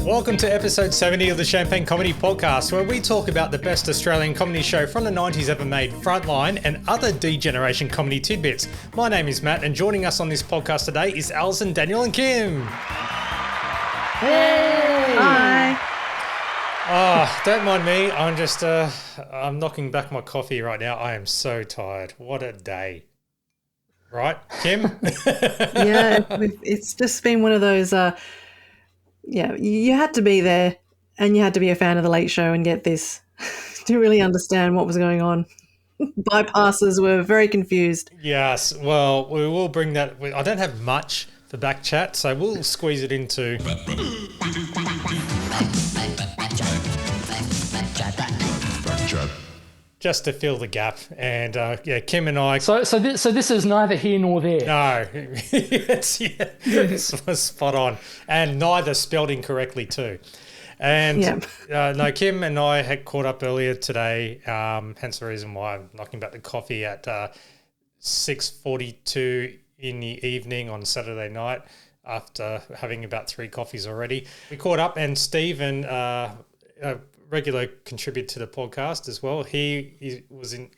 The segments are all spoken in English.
Welcome to episode 70 of the Champagne Comedy Podcast, where we talk about the best Australian comedy show from the 90s ever made, Frontline, and other D-Generation comedy tidbits. My name is Matt, and joining us on this podcast today is Alison, Daniel, and Kim. Hey! Hi! Oh, don't mind me. I'm just, I'm knocking back my coffee right now. I am so tired. What a day. Right, Kim? Yeah, it's just been one of those... Yeah, you had to be there and you had to be a fan of The Late Show and get this to really understand what was going on. Bypassers were very confused. Yes, well, we will bring that. I don't have much for back chat, so we'll squeeze it into... just to fill the gap. And yeah, Kim and I... So this is neither here nor there. No, it's spot on. And neither spelled incorrectly too. And no, Kim and I had caught up earlier today, hence the reason why I'm knocking back the coffee at 6:42 in the evening on Saturday night after having about 3 coffees already. We caught up, and Stephen, a regular contributor to the podcast as well, he was in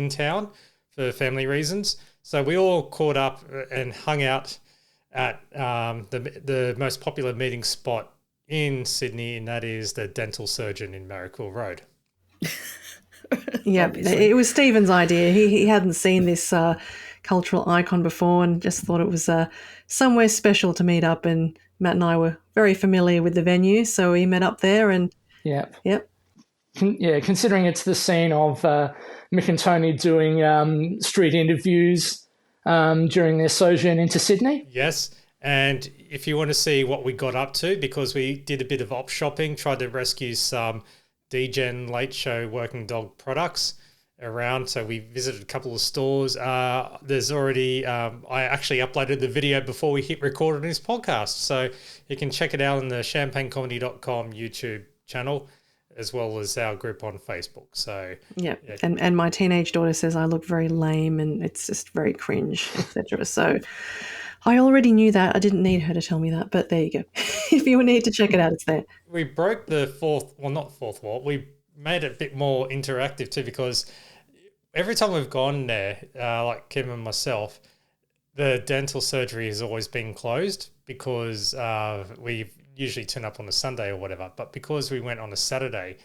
town for family reasons. So we all caught up and hung out at the most popular meeting spot in Sydney, and that is the Dental Surgeon in Marrickville Road. Yeah, it was Stephen's idea. He hadn't seen this cultural icon before and just thought it was somewhere special to meet up, and Matt and I were very familiar with the venue, so we met up there and... Yep. Yeah, considering it's the scene of Mick and Tony doing street interviews during their sojourn into Sydney. Yes, and if you want to see what we got up to, because we did a bit of op shopping, tried to rescue some D-Gen Late Show working dog products around, so we visited a couple of stores. There's already I actually uploaded the video before we hit record on this podcast, so you can check it out on the champagnecomedy.com YouTube channel, as well as our group on Facebook. So yeah. And my teenage daughter says I look very lame and it's just very cringe, etc. So I already knew that. I didn't need her to tell me that, but there you go. If you need to check it out, it's there. We broke the not fourth wall. We made it a bit more interactive too, because every time we've gone there, like Kim and myself, the dental surgery has always been closed because we usually turn up on a Sunday or whatever. But because we went on a Saturday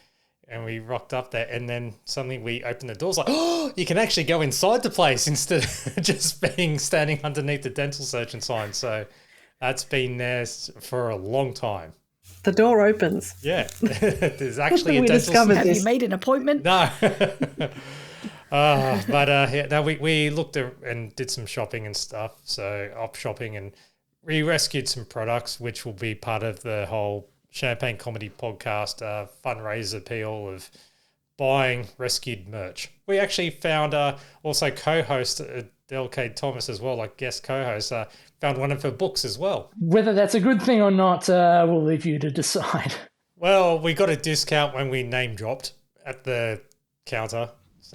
and we rocked up there, and then suddenly we opened the doors like, oh, you can actually go inside the place instead of just standing underneath the dental surgeon sign. So that's been there for a long time. The door opens. Yeah. There's actually a dental surgeon. Have you made an appointment? No. We looked at and did some shopping and stuff, so op shopping, and we rescued some products which will be part of the whole Champagne Comedy Podcast fundraiser appeal of buying rescued merch. We actually found also co-host Adele K. Thomas as well, like guest co-host, found one of her books as well. Whether that's a good thing or not, we'll leave you to decide. Well, we got a discount when we name dropped at the counter.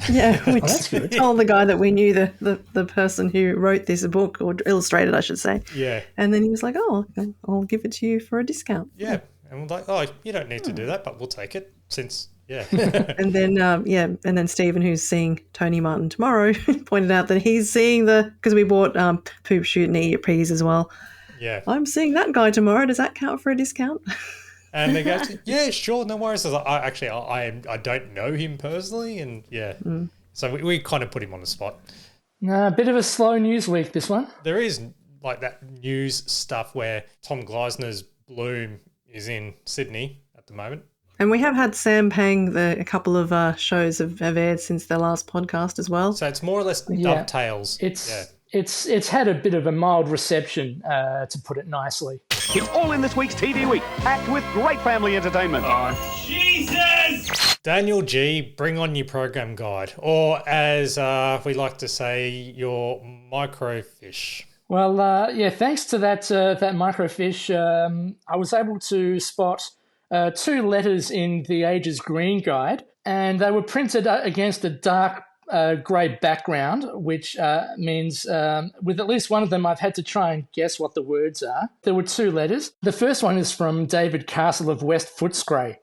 Yeah, we told the guy that we knew the person who wrote this book, or illustrated, I should say. Yeah. And then he was like, oh, I'll give it to you for a discount. Yeah. And we're like, oh, you don't need to do that, but we'll take it since, yeah. And then Stephen, who's seeing Tony Martin tomorrow, pointed out that he's seeing because we bought Poop Shoot and Eat Your Peas as well. Yeah. I'm seeing that guy tomorrow. Does that count for a discount? And they go, yeah, sure, no worries. I don't know him personally, and yeah. So we kind of put him on the spot. A bit of a slow news week, this one. There is like that news stuff where Tom Gleisner's Bloom is in Sydney at the moment. And we have had Sam Pang, a couple of shows have aired since their last podcast as well. So it's more or less dovetails. It's had a bit of a mild reception, to put it nicely. It's all in this week's TV Week, packed with great family entertainment. Oh, Jesus! Daniel G, bring on your program guide, or as we like to say, your microfiche. Well, thanks to that microfiche, I was able to spot two letters in the Ages Green Guide, and they were printed against a dark grey background, which means with at least one of them, I've had to try and guess what the words are. There were two letters. The first one is from David Castle of West Footscray.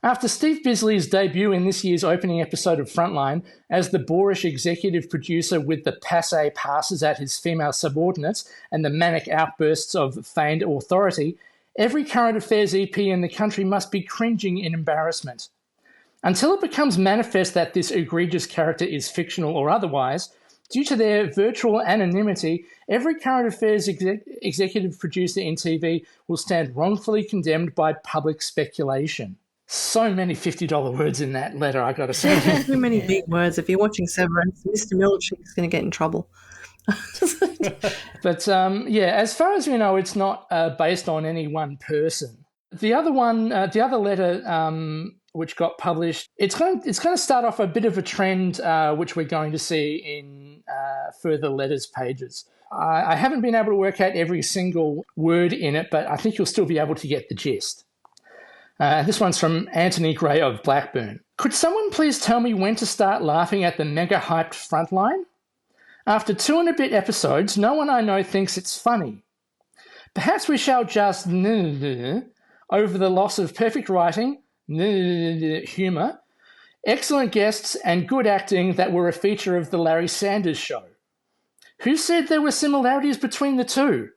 After Steve Bisley's debut in this year's opening episode of Frontline as the boorish executive producer with the passe passes at his female subordinates and the manic outbursts of feigned authority, every current affairs EP in the country must be cringing in embarrassment. Until it becomes manifest that this egregious character is fictional or otherwise, due to their virtual anonymity, every current affairs executive producer in TV will stand wrongfully condemned by public speculation. So many $50 words in that letter, I got to say. Too many big words. If you're watching Severance, Mr. Milchick's going to get in trouble. But as far as we know, it's not based on any one person. The other one, the other letter which got published, it's going to start off a bit of a trend which we're going to see in further letters pages. I haven't been able to work out every single word in it, but I think you'll still be able to get the gist. This one's from Anthony Gray of Blackburn. Could someone please tell me when to start laughing at the mega-hyped Frontline? After 2 and a bit episodes, no one I know thinks it's funny. Perhaps we shall just over the loss of perfect writing, humour, excellent guests and good acting that were a feature of the Larry Sanders Show. Who said there were similarities between the two?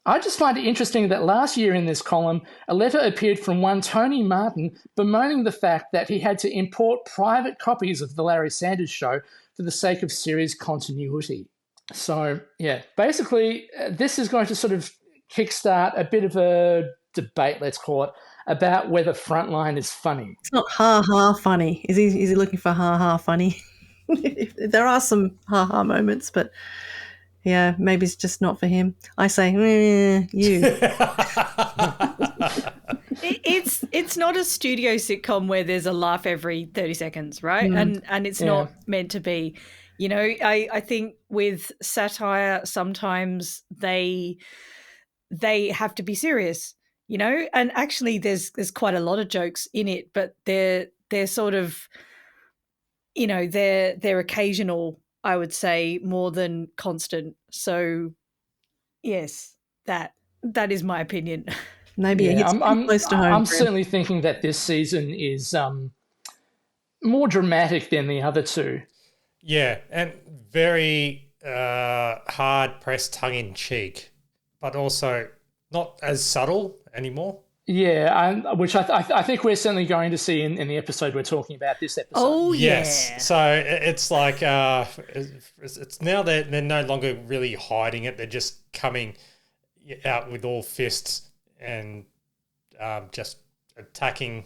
I just find it interesting that last year in this column, a letter appeared from one Tony Martin bemoaning the fact that he had to import private copies of The Larry Sanders Show for the sake of series continuity. So, basically, this is going to sort of kickstart a bit of a debate, let's call it, about whether Frontline is funny. It's not ha-ha funny. Is he looking for ha-ha funny? There are some ha-ha moments, but... yeah, maybe it's just not for him. I say, you. It's not a studio sitcom where there's a laugh every 30 seconds, right? And it's not meant to be. You know, I think with satire, sometimes they have to be serious, you know? And actually there's quite a lot of jokes in it, but they're sort of, you know, they're occasional, I would say, more than constant. So, yes, that is my opinion. Maybe it hits close to home. I'm certainly thinking that this season is more dramatic than the other two. Yeah, and very hard-pressed tongue-in-cheek, but also not as subtle anymore. Yeah, which I think we're certainly going to see in the episode we're talking about this episode. Oh, yes. Yeah. So it's like it's now they're no longer really hiding it. They're just coming out with all fists and just attacking,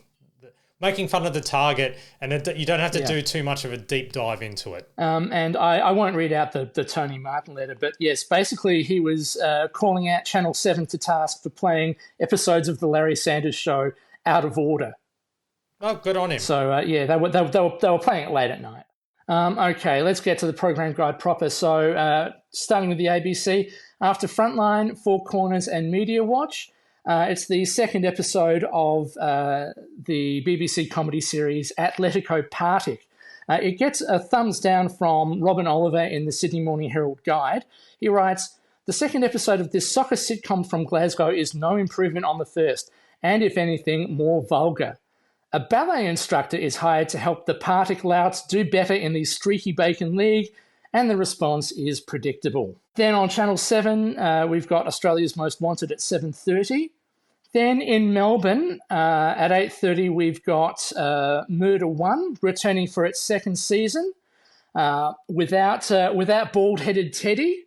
making fun of the target, and you don't have to do too much of a deep dive into it. And I won't read out the Tony Martin letter, but yes, basically he was calling out Channel 7 to task for playing episodes of The Larry Sanders Show out of order. Oh, good on him. So, they were playing it late at night. Okay, let's get to the program guide proper. So, starting with the ABC, after Frontline, Four Corners and Media Watch, it's the second episode of the BBC comedy series Atletico Partick. It gets a thumbs down from Robin Oliver in the Sydney Morning Herald Guide. He writes, the second episode of this soccer sitcom from Glasgow is no improvement on the first, and if anything, more vulgar. A ballet instructor is hired to help the Partick louts do better in the Streaky Bacon League, and the response is predictable. Then on Channel 7, we've got Australia's Most Wanted at 7:30. Then in Melbourne, at 8:30, we've got Murder One returning for its second season, without bald-headed Teddy,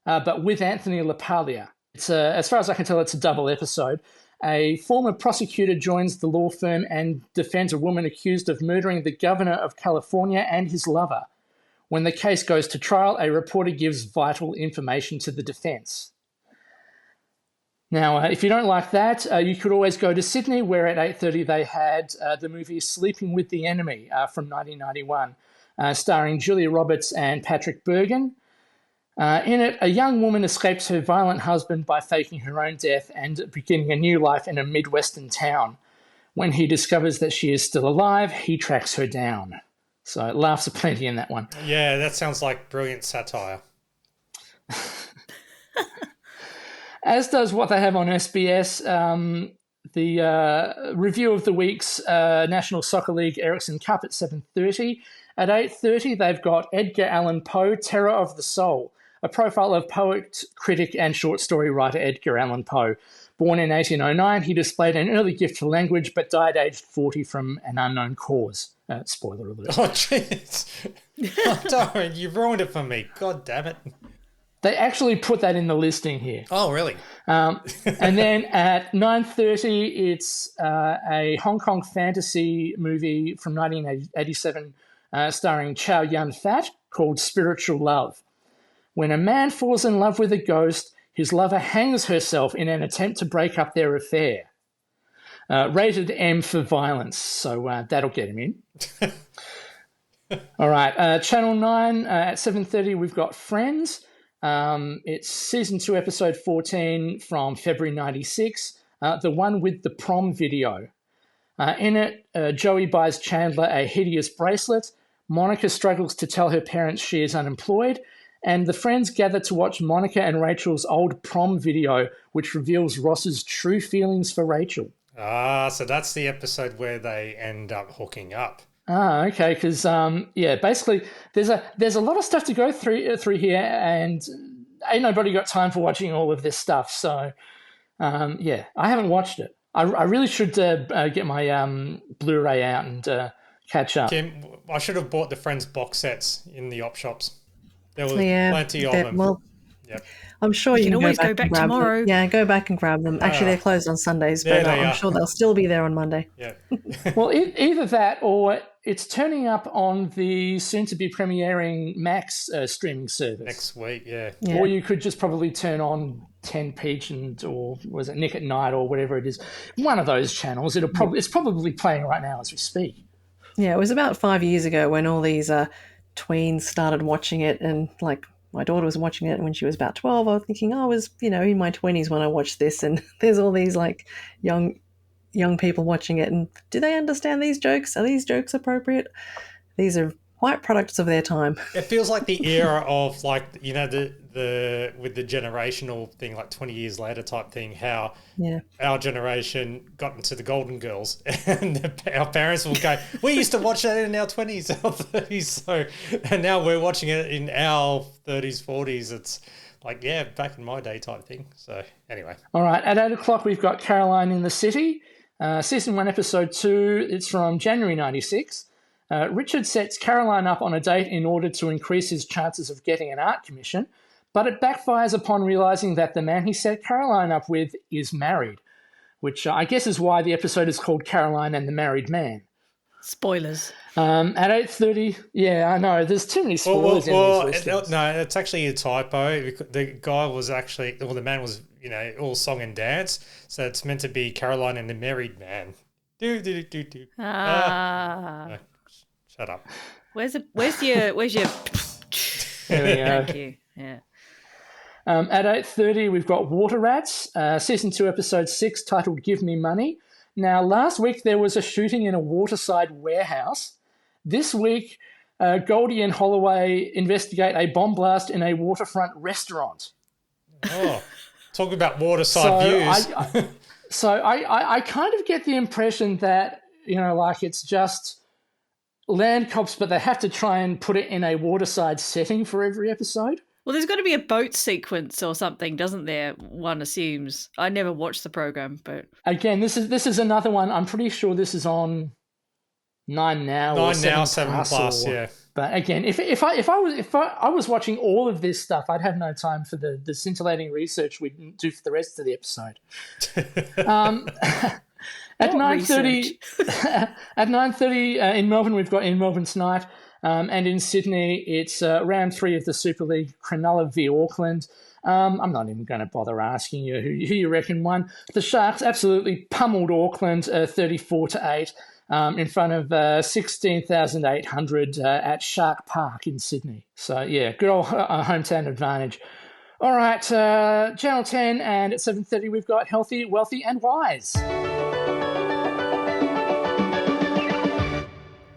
but with Anthony LaPaglia. It's as far as I can tell, it's a double episode. A former prosecutor joins the law firm and defends a woman accused of murdering the governor of California and his lover. When the case goes to trial, a reporter gives vital information to the defence. Now, if you don't like that, you could always go to Sydney, where at 8:30 they had the movie Sleeping with the Enemy from 1991, starring Julia Roberts and Patrick Bergen. In it, a young woman escapes her violent husband by faking her own death and beginning a new life in a Midwestern town. When he discovers that she is still alive, he tracks her down. So laughs aplenty in that one. Yeah, that sounds like brilliant satire. As does what they have on SBS, the review of the week's National Soccer League Ericsson Cup at 7:30. At 8:30, they've got Edgar Allan Poe, Terror of the Soul, a profile of poet, critic, and short story writer Edgar Allan Poe. Born in 1809, he displayed an early gift for language, but died aged 40 from an unknown cause. Spoiler alert. Oh, jeez. Oh, Darren, you ruined it for me. God damn it. They actually put that in the listing here. Oh, really? And then at 9:30, it's a Hong Kong fantasy movie from 1987 starring Chow Yun-fat called Spiritual Love. When a man falls in love with a ghost, his lover hangs herself in an attempt to break up their affair. Rated M for violence, so that'll get him in. All right, Channel 9 at 7:30, we've got Friends. It's season 2, episode 14 from February 96, the one with the prom video. In it, Joey buys Chandler a hideous bracelet. Monica struggles to tell her parents she is unemployed, and the friends gather to watch Monica and Rachel's old prom video, which reveals Ross's true feelings for Rachel. Ah, so that's the episode where they end up hooking up. Ah, okay, because basically there's a lot of stuff to go through here, and ain't nobody got time for watching all of this stuff. So, I haven't watched it. I really should get my Blu-ray out and catch up. Kim, I should have bought the Friends box sets in the op shops. There was plenty of them. Well, yep. I'm sure you can always go and back grab tomorrow. Them. Yeah, go back and grab them. Actually, they're closed on Sundays, but I'm sure they'll still be there on Monday. Yeah. Well, either that or it's turning up on the soon-to-be premiering Max streaming service. Next week, yeah. Or you could just probably turn on 10 Peach or was it Nick at Night or whatever it is. One of those channels. It's probably playing right now as we speak. Yeah, it was about 5 years ago when all these tweens started watching it, and like my daughter was watching it when she was about 12. I was thinking, I was, in my 20s when I watched this, and there's all these like young people watching it, and do they understand these jokes? Are these jokes appropriate? These are quite products of their time. It feels like the era of like, the with the generational thing, like 20 years later type thing, how our generation got into the Golden Girls and our parents will go, we used to watch that in our 20s, our 30s. And now we're watching it in our 30s, 40s. It's like, back in my day type thing. So anyway. All right. At 8 o'clock, we've got Caroline in the City. Season 1, episode 2. It's from January 96. Richard sets Caroline up on a date in order to increase his chances of getting an art commission, but it backfires upon realizing that the man he set Caroline up with is married, which I guess is why the episode is called Caroline and the Married Man. Spoilers. At 8:30, I know, there's too many spoilers in these listings. No, it's actually a typo. The guy was actually, the man was, all song and dance, so it's meant to be Caroline and the Married Man. Do. Ah. No, shut up. Where's your There we go. Thank you. Yeah. At 8:30, we've got Water Rats, Season 2, Episode 6, titled Give Me Money. Now, last week there was a shooting in a waterside warehouse. This week, Goldie and Holloway investigate a bomb blast in a waterfront restaurant. Oh, talk about waterside views. I kind of get the impression that, like it's just land cops, but they have to try and put it in a waterside setting for every episode. Well, there's got to be a boat sequence or something, doesn't there? One assumes. I never watched the program, but again, this is another one. I'm pretty sure this is on 9 Now. 9 Now, 7 Plus, yeah. But again, if I was watching all of this stuff, I'd have no time for the scintillating research we'd do for the rest of the episode. At 9:30, at 9:30 in Melbourne, we've got In Melbourne Tonight. And in Sydney, it's round 3 of the Super League, Cronulla v Auckland. I'm not even going to bother asking you who you reckon won. The Sharks absolutely pummeled Auckland 34-8 in front of 16,800 at Shark Park in Sydney. So, good old hometown advantage. All right, Channel 10, and at 7:30 we've got Healthy, Wealthy and Wise.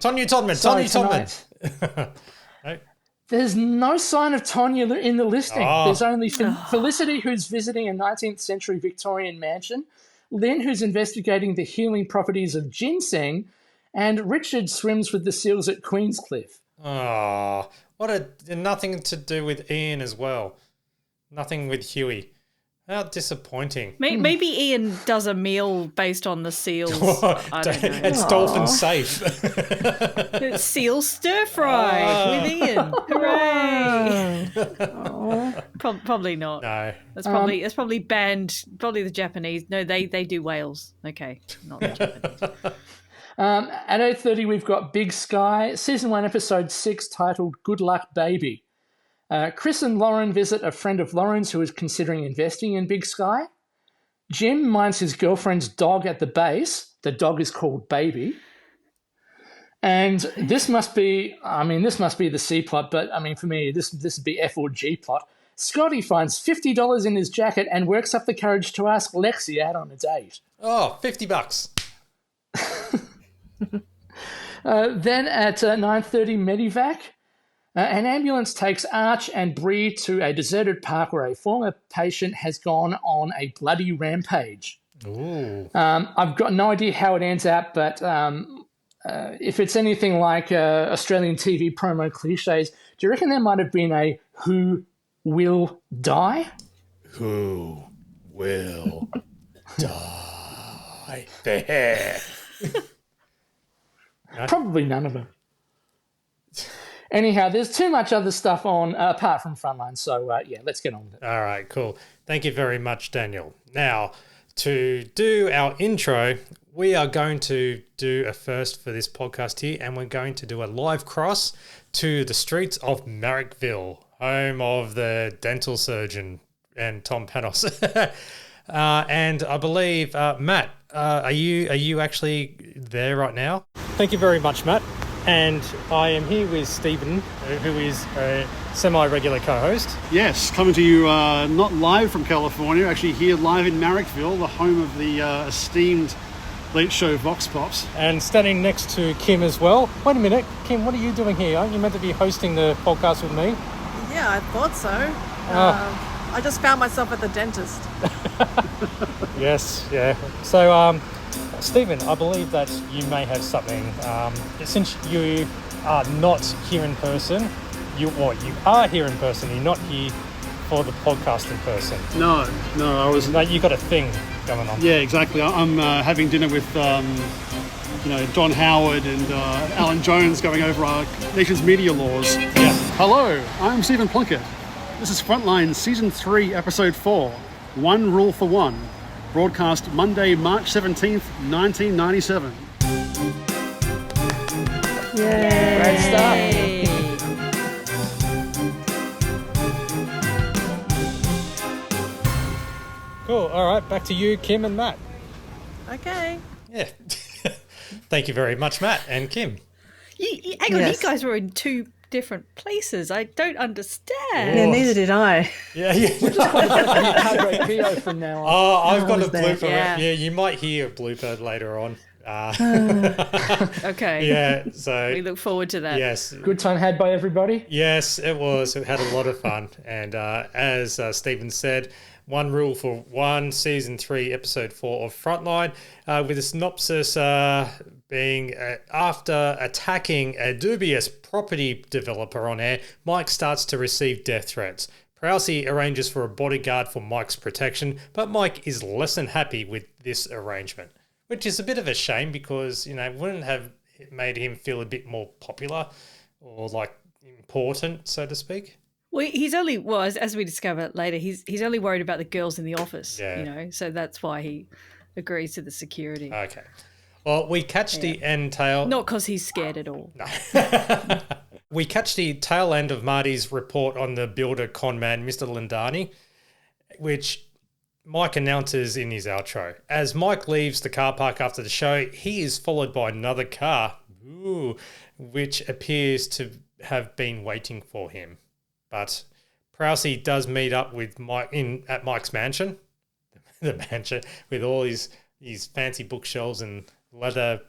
Tonya Todman. So Tonya tonight- Todman. No? There's no sign of Tonya in the listing. Oh. There's only Felicity, who's visiting a 19th century Victorian mansion, Lynn, who's investigating the healing properties of ginseng, and Richard swims with the seals at Queenscliff. Oh, nothing to do with Ian as well. Nothing with Huey. How disappointing. Maybe Ian does a meal based on the seals. I don't know. It's dolphin safe. It's seal stir fry with Ian. Hooray! Probably not. No. That's probably banned. Probably the Japanese. No, they do whales. Okay, not the Japanese. At 8:30, we've got Big Sky, Season 1, Episode 6, titled Good Luck Baby. Chris and Lauren visit a friend of Lauren's who is considering investing in Big Sky. Jim minds his girlfriend's dog at the base. The dog is called Baby. And this must be the C plot, but I mean, for me, this would be F or G plot. Scotty finds $50 in his jacket and works up the courage to ask Lexi out on a date. Oh, $50. Then at 9:30, Medivac, an ambulance takes Arch and Bree to a deserted park where a former patient has gone on a bloody rampage. Ooh. I've got no idea how it ends up, but if it's anything like Australian TV promo cliches, do you reckon there might have been a who will die? Who will die? There. Probably none of them. Anyhow, there's too much other stuff on apart from Frontline, so let's get on with it. All right, cool. Thank you very much, Daniel. Now, to do our intro, we are going to do a first for this podcast here, and we're going to do a live cross to the streets of Marrickville, home of the dental surgeon and Tom Panos. And I believe, Matt, are you actually there right now? Thank you very much, Matt. And I am here with Stephen, who is a semi-regular co-host. Yes, coming to you not live from California, actually here live in Marrickville, the home of the esteemed Late Show Vox Pops. And standing next to Kim as well. Wait a minute, Kim, what are you doing here? Aren't you meant to be hosting the podcast with me? Yeah, I thought so. I just found myself at the dentist. Yes, yeah. So, Stephen, I believe that you may have something. Since you are not here in person, you are here in person. You're not here for the podcast in person. No, I was. No, you got a thing going on. Yeah, exactly. I'm having dinner with, Don Howard and Alan Jones, going over our nation's media laws. Yeah. Hello, I'm Stephen Plunkett. This is Frontline Season 3, Episode 4, One Rule for One, broadcast Monday, March 17th, 1997. Yay. Great stuff. Cool. All right, back to you, Kim and Matt. Okay. Yeah. Thank you very much, Matt and Kim. Hang on, Yes. you guys were in two different places. I don't understand. Yeah, neither did I. Yeah. Heartbreak VO from now on. Oh, I've got a was there. blooper. Yeah. Yeah, you might hear a blooper later on. Okay. Yeah, We so look forward to that. yes. Good time had by everybody. Yes, it was. We had a lot of fun. And as Stephen said, One Rule for One, Season 3, Episode 4 of Frontline, with a synopsis being after attacking a dubious property developer on air, Mike starts to receive death threats. Prowsey arranges for a bodyguard for Mike's protection, but Mike is less than happy with this arrangement, which is a bit of a shame because, wouldn't have made him feel a bit more popular or like important, so to speak. Well, he's only as we discover later, he's only worried about the girls in the office. Yeah. So that's why he agrees to the security. Okay. Well, we catch the end tail. Not because he's scared at all. No. We catch the tail end of Marty's report on the builder conman, Mr. Lindani, which Mike announces in his outro. As Mike leaves the car park after the show, he is followed by another car, which appears to have been waiting for him. But Prowsey does meet up with Mike at Mike's mansion, the mansion with all his fancy bookshelves and leather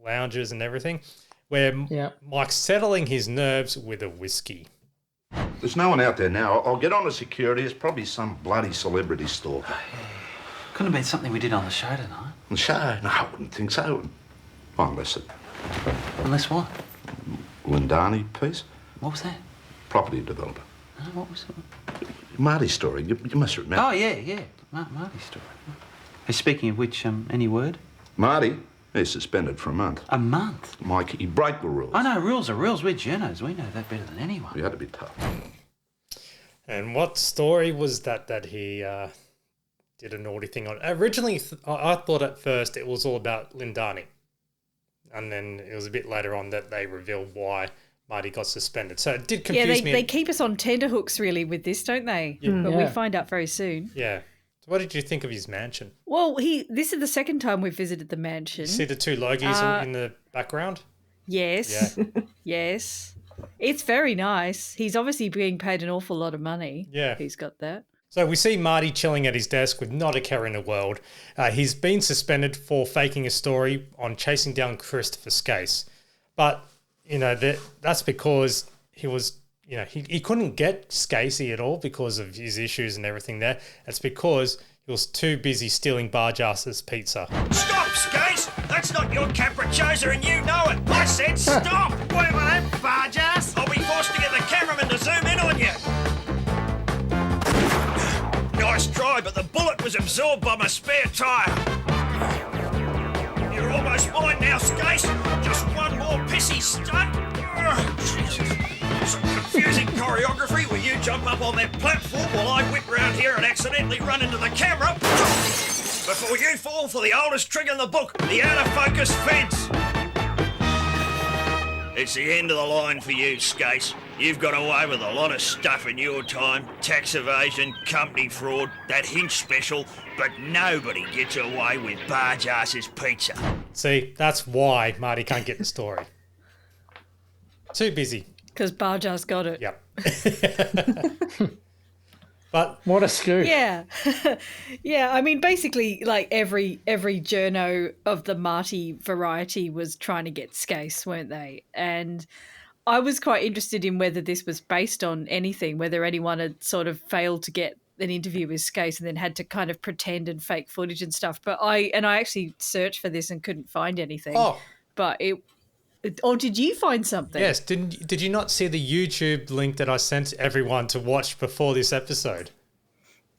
lounges and everything. where Mike's settling his nerves with a whiskey. There's no one out there now. I'll get on to security. It's probably some bloody celebrity stalker. Couldn't have been something we did on the show tonight. The show? No, I wouldn't think so. Well, unless it... Unless what? Lindani piece. What was that? Property developer. What was it? Marty's story. You must remember. Oh, yeah. Marty's story. Hey, speaking of which, any word? Marty, he's suspended for a month. A month? Mike, he broke the rules. I know, rules are rules. We're journos. We know that better than anyone. You had to be tough. And what story was that he did a naughty thing on? Originally, I thought at first it was all about Lindani. And then it was a bit later on that they revealed why Marty got suspended. So it did confuse me. They keep us on tenterhooks really with this, don't they? Yeah. But we find out very soon. Yeah. So what did you think of his mansion? Well, this is the second time we've visited the mansion. You see the two Logies in the background? Yes. Yeah. Yes. It's very nice. He's obviously being paid an awful lot of money. Yeah. He's got that. So we see Marty chilling at his desk with not a care in the world. He's been suspended for faking a story on chasing down Christopher Skase. But, that's because he was, he couldn't get Skasey at all because of his issues and everything there. It's because he was too busy stealing Barjass's pizza. Stop, Skase! That's not your capricciosa and you know it! I said stop! Wait a minute, Barjass! I'll be forced to get the cameraman to zoom in on you! Nice try, but the bullet was absorbed by my spare tyre. You're almost mine now, Skase. Just one more pissy stunt. Jesus. Some confusing choreography where you jump up on that platform while I whip round here and accidentally run into the camera. Before you fall for the oldest trick in the book, the out-of-focus fence. It's the end of the line for you, Skase. You've got away with a lot of stuff in your time. Tax evasion, company fraud, that Hinch special, but nobody gets away with Barjass's pizza. See, that's why Marty can't get the story. Too busy. Because Barjass got it. Yep. But what a scoop. Yeah. Yeah, I mean, basically, like every journo of the Marty variety was trying to get Skase, weren't they? And I was quite interested in whether this was based on anything, whether anyone had sort of failed to get an interview with Skase and then had to kind of pretend and fake footage and stuff. But I actually searched for this and couldn't find anything. Oh. But or did you find something? Yes. Did you not see the YouTube link that I sent everyone to watch before this episode?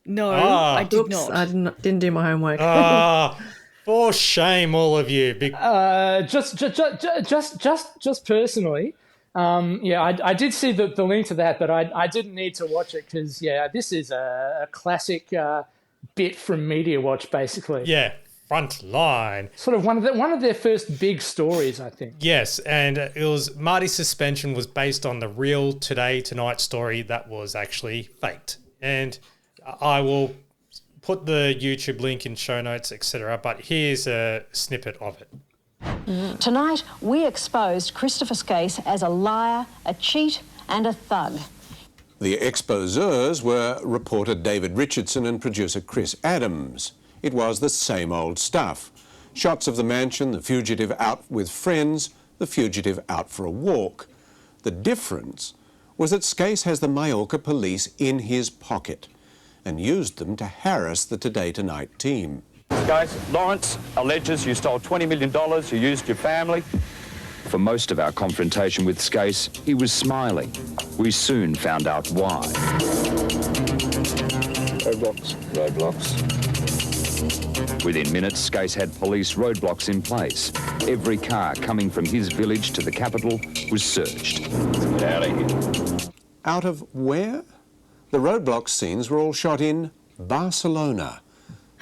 No, I did Oops, not. I didn't do my homework. For shame, all of you. Just personally, I did see the link to that, but I didn't need to watch it because this is a classic bit from Media Watch, basically. Yeah. Frontline. Sort of one of their first big stories, I think. Yes, and it was Marty's suspension was based on the real Today Tonight story that was actually faked. And I will put the YouTube link in show notes, etc. But here's a snippet of it. Tonight, we exposed Christopher Skase as a liar, a cheat and a thug. The exposeurs were reporter David Richardson and producer Chris Adams. It was the same old stuff. Shots of the mansion, the fugitive out with friends, the fugitive out for a walk. The difference was that Skase has the Majorca police in his pocket and used them to harass the Today Tonight team. Skase, Lawrence alleges you stole $20 million, you used your family. For most of our confrontation with Skase, he was smiling. We soon found out why. Roadblocks. Within minutes, Skase had police roadblocks in place. Every car coming from his village to the capital was searched. Get out of here. Out of where? The roadblock scenes were all shot in Barcelona,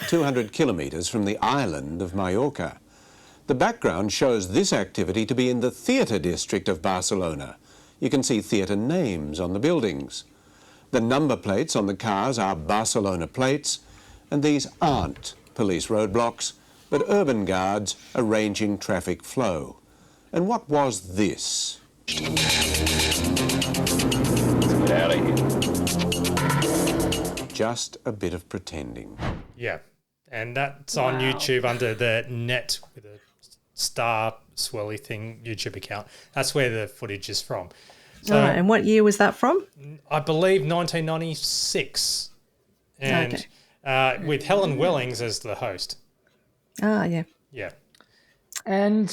200 kilometres from the island of Majorca. The background shows this activity to be in the theatre district of Barcelona. You can see theatre names on the buildings. The number plates on the cars are Barcelona plates, and these aren't police roadblocks, but urban guards arranging traffic flow. And what was this? Get out of here. Just a bit of pretending. Yeah, and that's on YouTube under the net with a Star Swirly thing YouTube account. That's where the footage is from. So and what year was that from? I believe 1996, and with Helen Wellings as the host. Ah, yeah. Yeah. And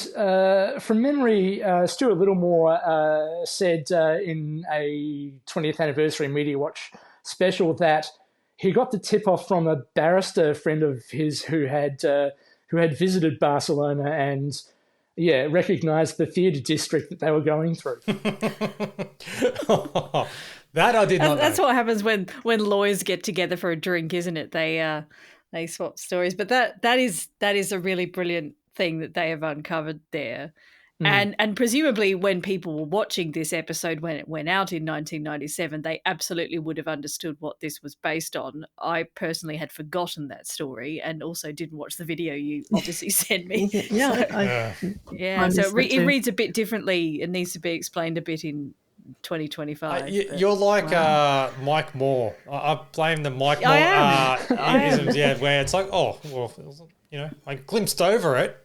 from memory, Stuart Littlemore said in a 20th anniversary Media Watch special that he got the tip off from a barrister friend of his who had visited Barcelona and recognised the theatre district that they were going through. That I did not know. That's what happens when lawyers get together for a drink, isn't it? They swap stories. But that is a really brilliant thing that they have uncovered there. And presumably when people were watching this episode when it went out in 1997, they absolutely would have understood what this was based on. I personally had forgotten that story and also didn't watch the video you obviously sent me. So it reads a bit differently. It needs to be explained a bit in 2025. You're like Mike Moore. I blame the Mike Moore I am. isms, where it's like, oh, well, I glimpsed over it.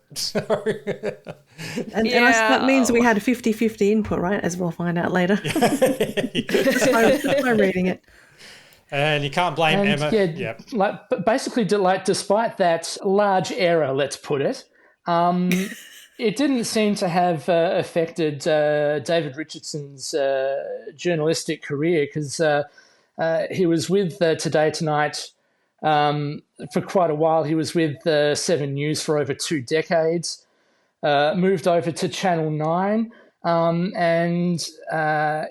That means we had 50-50 input, right? As we'll find out later. Just by reading it. And you can't blame Emma. But basically, despite that large error, let's put it, it didn't seem to have affected David Richardson's journalistic career because he was with Today Tonight for quite a while. He was with 7 News for over 2 decades, moved over to Channel 9, and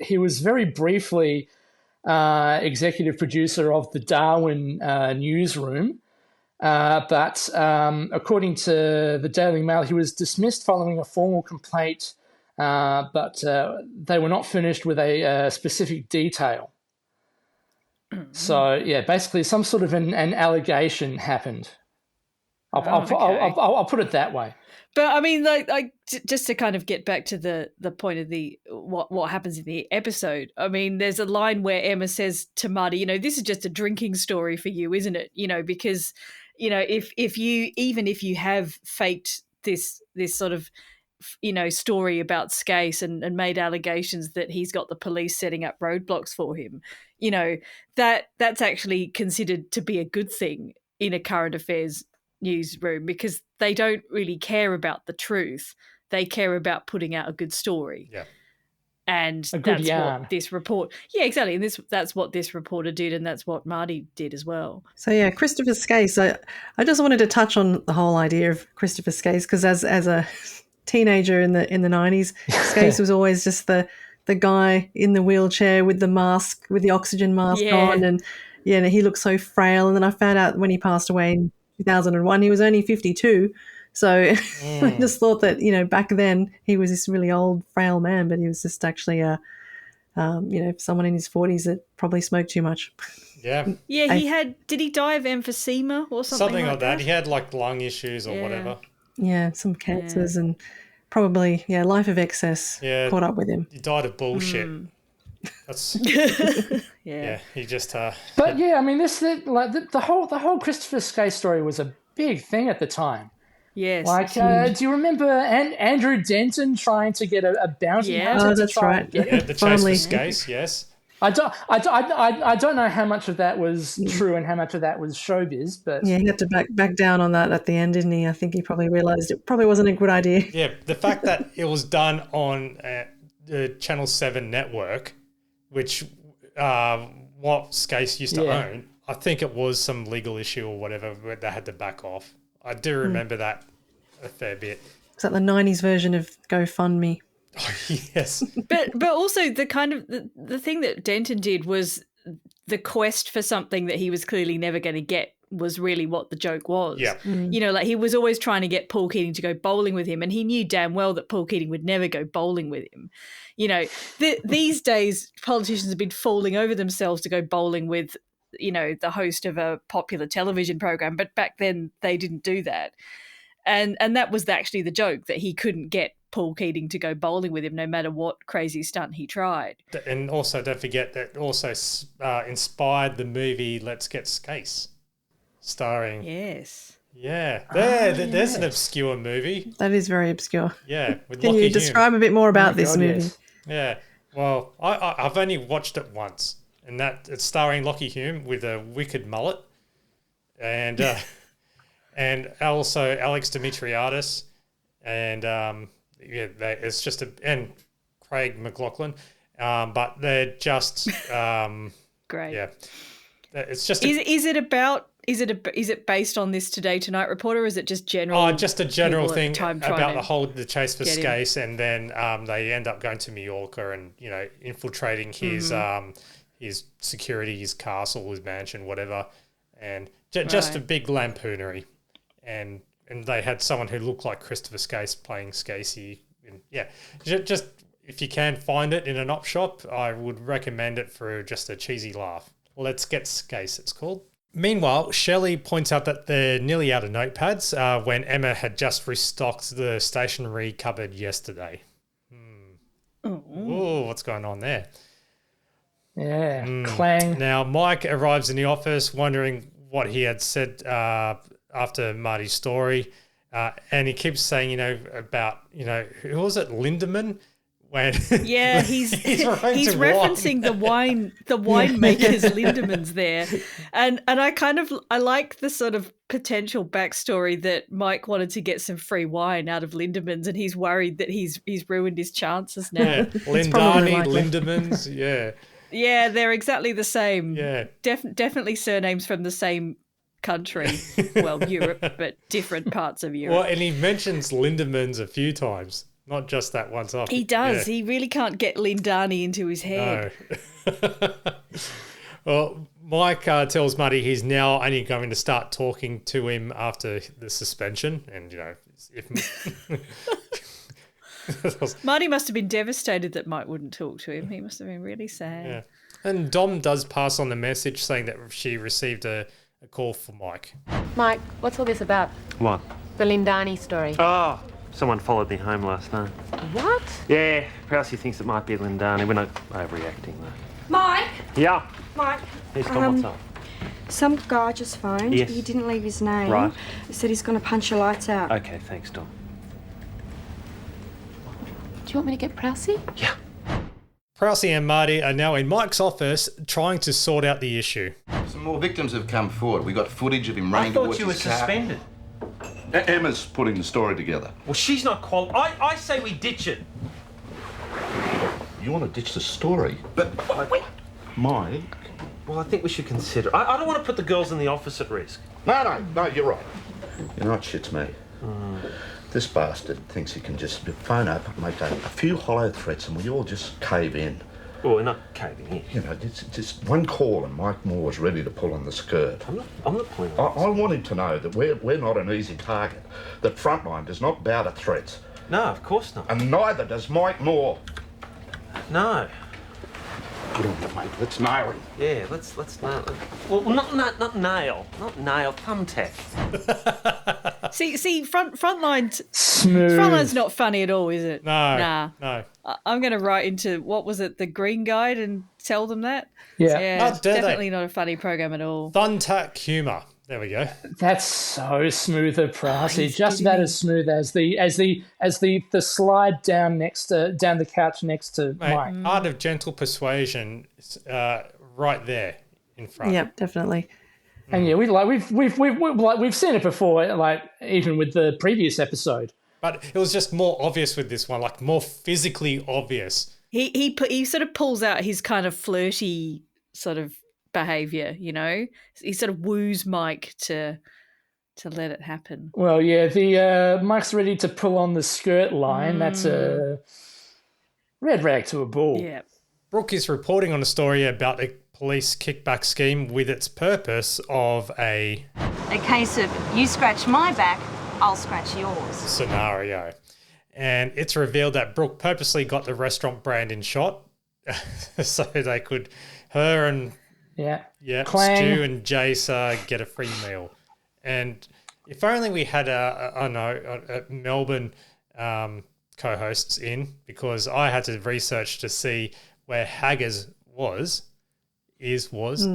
he was very briefly executive producer of the Darwin newsroom. But according to the Daily Mail, he was dismissed following a formal complaint, but they were not finished with a specific detail. So, basically some sort of an allegation happened. I'll put it that way. But I mean, like just to kind of get back to the point of the what happens in the episode. I mean, there's a line where Emma says to Marty, this is just a drinking story for you, isn't it? Because if you have faked this sort of story about Skase and made allegations that he's got the police setting up roadblocks for him, that's actually considered to be a good thing in a current affairs newsroom because they don't really care about the truth. They care about putting out a good story. Yeah. And that's what this report... Yeah, exactly. And that's what this reporter did, and that's what Marty did as well. So, Christopher Skase, I just wanted to touch on the whole idea of Christopher Skase because as a teenager in the 90s, Skase was always just the guy in the wheelchair with the mask, with the oxygen mask on. And, he looked so frail. And then I found out when he passed away in 2001, he was only 52. So I just thought that, back then he was this really old, frail man, but he was just actually, someone in his 40s that probably smoked too much. Yeah. Yeah, did he die of emphysema or something? Something like that. He had like lung issues or whatever. Yeah, some cancers and probably, life of excess caught up with him. He died of bullshit. That's he just But I mean the whole Christopher Skase story was a big thing at the time. Yes. Like, do you remember Andrew Denton trying to get a bounty hunter? Oh, that's right. the chase for Skase, yes. I don't know how much of that was true and how much of that was showbiz, but he had to back down on that at the end, didn't he? I think he probably realised it probably wasn't a good idea. Yeah, the fact that it was done on the Channel 7 network, which what Skase used to own, I think it was some legal issue or whatever where they had to back off. I do remember that a fair bit. Is that the 90s version of GoFundMe? Oh, yes. But also the kind of the thing that Denton did was the quest for something that he was clearly never going to get was really what the joke was. Yeah. Like he was always trying to get Paul Keating to go bowling with him, and he knew damn well that Paul Keating would never go bowling with him. These days politicians have been falling over themselves to go bowling with the host of a popular television program, but back then they didn't do that. And that was actually the joke, that he couldn't get Paul Keating to go bowling with him no matter what crazy stunt he tried. And also don't forget that also inspired the movie Let's Get Skase, starring Yeah, there's an obscure movie. That is very obscure. Yeah, with Can Lockie you Hume. describe a bit more about this movie? Yes. Yeah, well, I've only watched it once, and that it's starring Lockie Hume with a wicked mullet, and and also Alex Dimitriadis, and it's just and Craig McLaughlin, but they're just great. Yeah, it's just is it based on this Today Tonight reporter, or is it just general? Oh, just a general thing about the chase for Skase, and then they end up going to Mallorca and infiltrating his his security, his castle, his mansion, whatever, and just a big lampoonery, and they had someone who looked like Christopher Skase playing Skasey, and just if you can find it in an op shop, I would recommend it for just a cheesy laugh. Let's Get Skase, it's called. Meanwhile, Shelley points out that they're nearly out of notepads when Emma had just restocked the stationery cupboard yesterday. Oh, what's going on there? Yeah, clang. Now, Mike arrives in the office wondering what he had said after Marty's story. And he keeps saying, about, who was it, Lindemann? When he's referencing the winemaker's Lindemann's there, and I like the sort of potential backstory that Mike wanted to get some free wine out of Lindemann's, and he's worried that he's ruined his chances now. Yeah, Lindani, Lindemann's, yeah, they're exactly the same. Yeah, definitely surnames from the same country, well, Europe, but different parts of Europe. Well, and he mentions Lindemann's a few times. Not just that once off. He does. Yeah. He really can't get Lindani into his head. No. Well, Mike tells Marty he's now only going to start talking to him after the suspension. And, if... Marty must have been devastated that Mike wouldn't talk to him. He must have been really sad. Yeah. And Dom does pass on the message saying that she received a call for Mike. Mike, what's all this about? What? The Lindani story. Oh, someone followed me home last night. What? Yeah, Prousey thinks it might be Lindani. We're not overreacting, though. Mike? Yeah? Mike? He's gone, what's up? Some guy just phoned. Yes. He didn't leave his name. Right. He said he's going to punch your lights out. Okay, thanks, Dom. Do you want me to get Prousey? Yeah. Prousey and Marty are now in Mike's office trying to sort out the issue. Some more victims have come forward. We got footage of him running towards his car. I thought you were suspended. Emma's putting the story together. Well, she's not qualified. I say we ditch it. You want to ditch the story? But Mike? Well, I think we should consider it. I don't want to put the girls in the office at risk. No, you're right. You know what shits me? This bastard thinks he can just phone up, make a few hollow threats, and we all just cave in. Well, we're not caving in. It's just one call and Mike Moore's ready to pull on the skirt. I'm not pulling I want him to know that we're not an easy target, that Frontline does not bow to threats. No, of course not. And neither does Mike Moore. No. Good on you, mate. Let's nail him. Yeah, let's nail it. Well, not nail. Not nail. Thumbtack. See, Frontline's smooth. Frontline's not funny at all, is it? No. I'm going to write into, what was it, the Green Guide, and tell them that. Yeah. It's definitely not a funny program at all. Thumbtack humour. There we go. That's so smooth of Prousey. Just about as smooth as the slide down the couch next to Mike. Art of gentle persuasion, right there in front. Yep, definitely. And yeah, we've seen it before, like even with the previous episode. But it was just more obvious with this one, like more physically obvious. He sort of pulls out his kind of flirty sort of behavior, he sort of woos Mike to let it happen. Well, yeah, the Mike's ready to pull on the skirt line. That's a red rag to a bull. Yeah. Brooke is reporting on a story about a police kickback scheme with its purpose of a case of you scratch my back, I'll scratch yours scenario. And it's revealed that Brooke purposely got the restaurant Brandon shot so they could, her and Clang. Stu and Jace get a free meal. And if only we had a Melbourne co-hosts in, because I had to research to see where Haggers was. It was.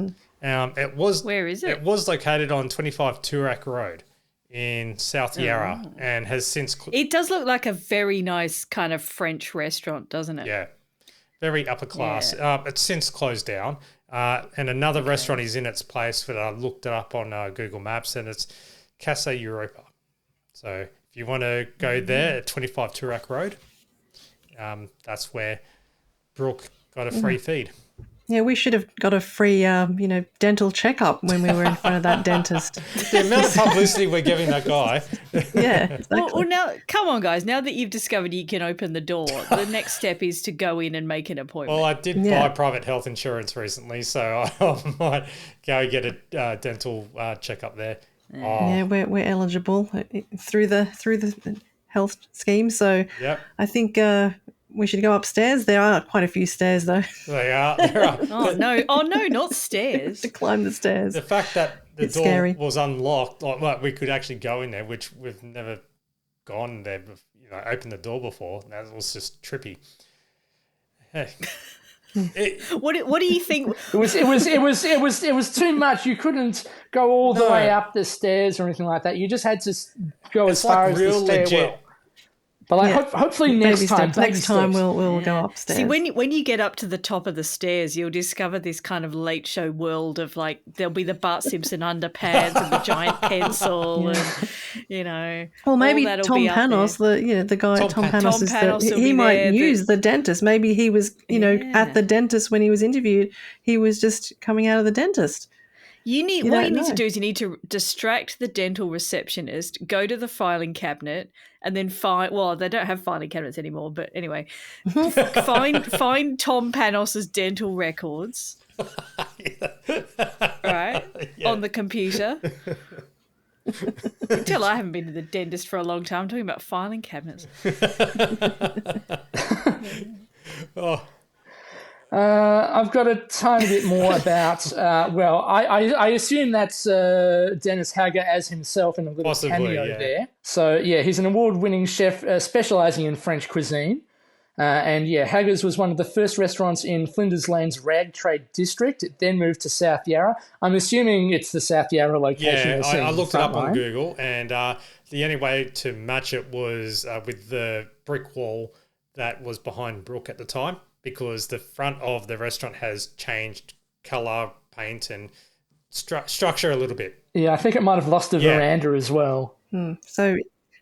Where is it? It was located on 25 Toorak Road in South Yarra and has since... It does look like a very nice kind of French restaurant, doesn't it? Yeah, very upper class. It's since closed down. And another restaurant is in its place, but I looked it up on Google Maps, and it's Casa Europa. So if you want to go there at 25 Toorak Road, that's where Brooke got a free feed. Yeah, we should have got a free, dental checkup when we were in front of that dentist. The amount of publicity we're giving that guy. Yeah, exactly. Well, now, come on, guys. Now that you've discovered you can open the door, the next step is to go in and make an appointment. Well, I did buy private health insurance recently, so I might go get a dental checkup there. Yeah, we're eligible through the health scheme, so I think we should go upstairs. There are quite a few stairs, though. There are. Oh no, not stairs. To climb the stairs. The fact that the door scary. was unlocked, we could actually go in there, which we've never gone there, opened the door before. That was just trippy. Hey. What do you think? It was too much. You couldn't go all the way up the stairs or anything like that. You just had to go as far as the stairwell. But hopefully next time we'll go upstairs. See, when you get up to the top of the stairs, you'll discover this kind of late show world of there'll be the Bart Simpson underpants and the giant pencil, and Well, maybe Tom Panos, the guy Tom Panos, he might use the dentist. Maybe he was at the dentist when he was interviewed. He was just coming out of the dentist. What you need to do is you need to distract the dental receptionist, go to the filing cabinet, and then they don't have filing cabinets anymore, but anyway, find Tom Panos's dental records, right, on the computer. You can tell I haven't been to the dentist for a long time. I'm talking about filing cabinets. I've got a tiny bit more about. I assume that's Dennis Hager as himself in a little cameo there. So he's an award-winning chef specialising in French cuisine, and Hager's was one of the first restaurants in Flinders Lane's Rag Trade District. It then moved to South Yarra. I'm assuming it's the South Yarra location. Yeah, I looked it up on Google, and the only way to match it was with the brick wall that was behind Brooke at the time, because the front of the restaurant has changed colour, paint, and structure a little bit. Yeah, I think it might have lost a veranda as well. So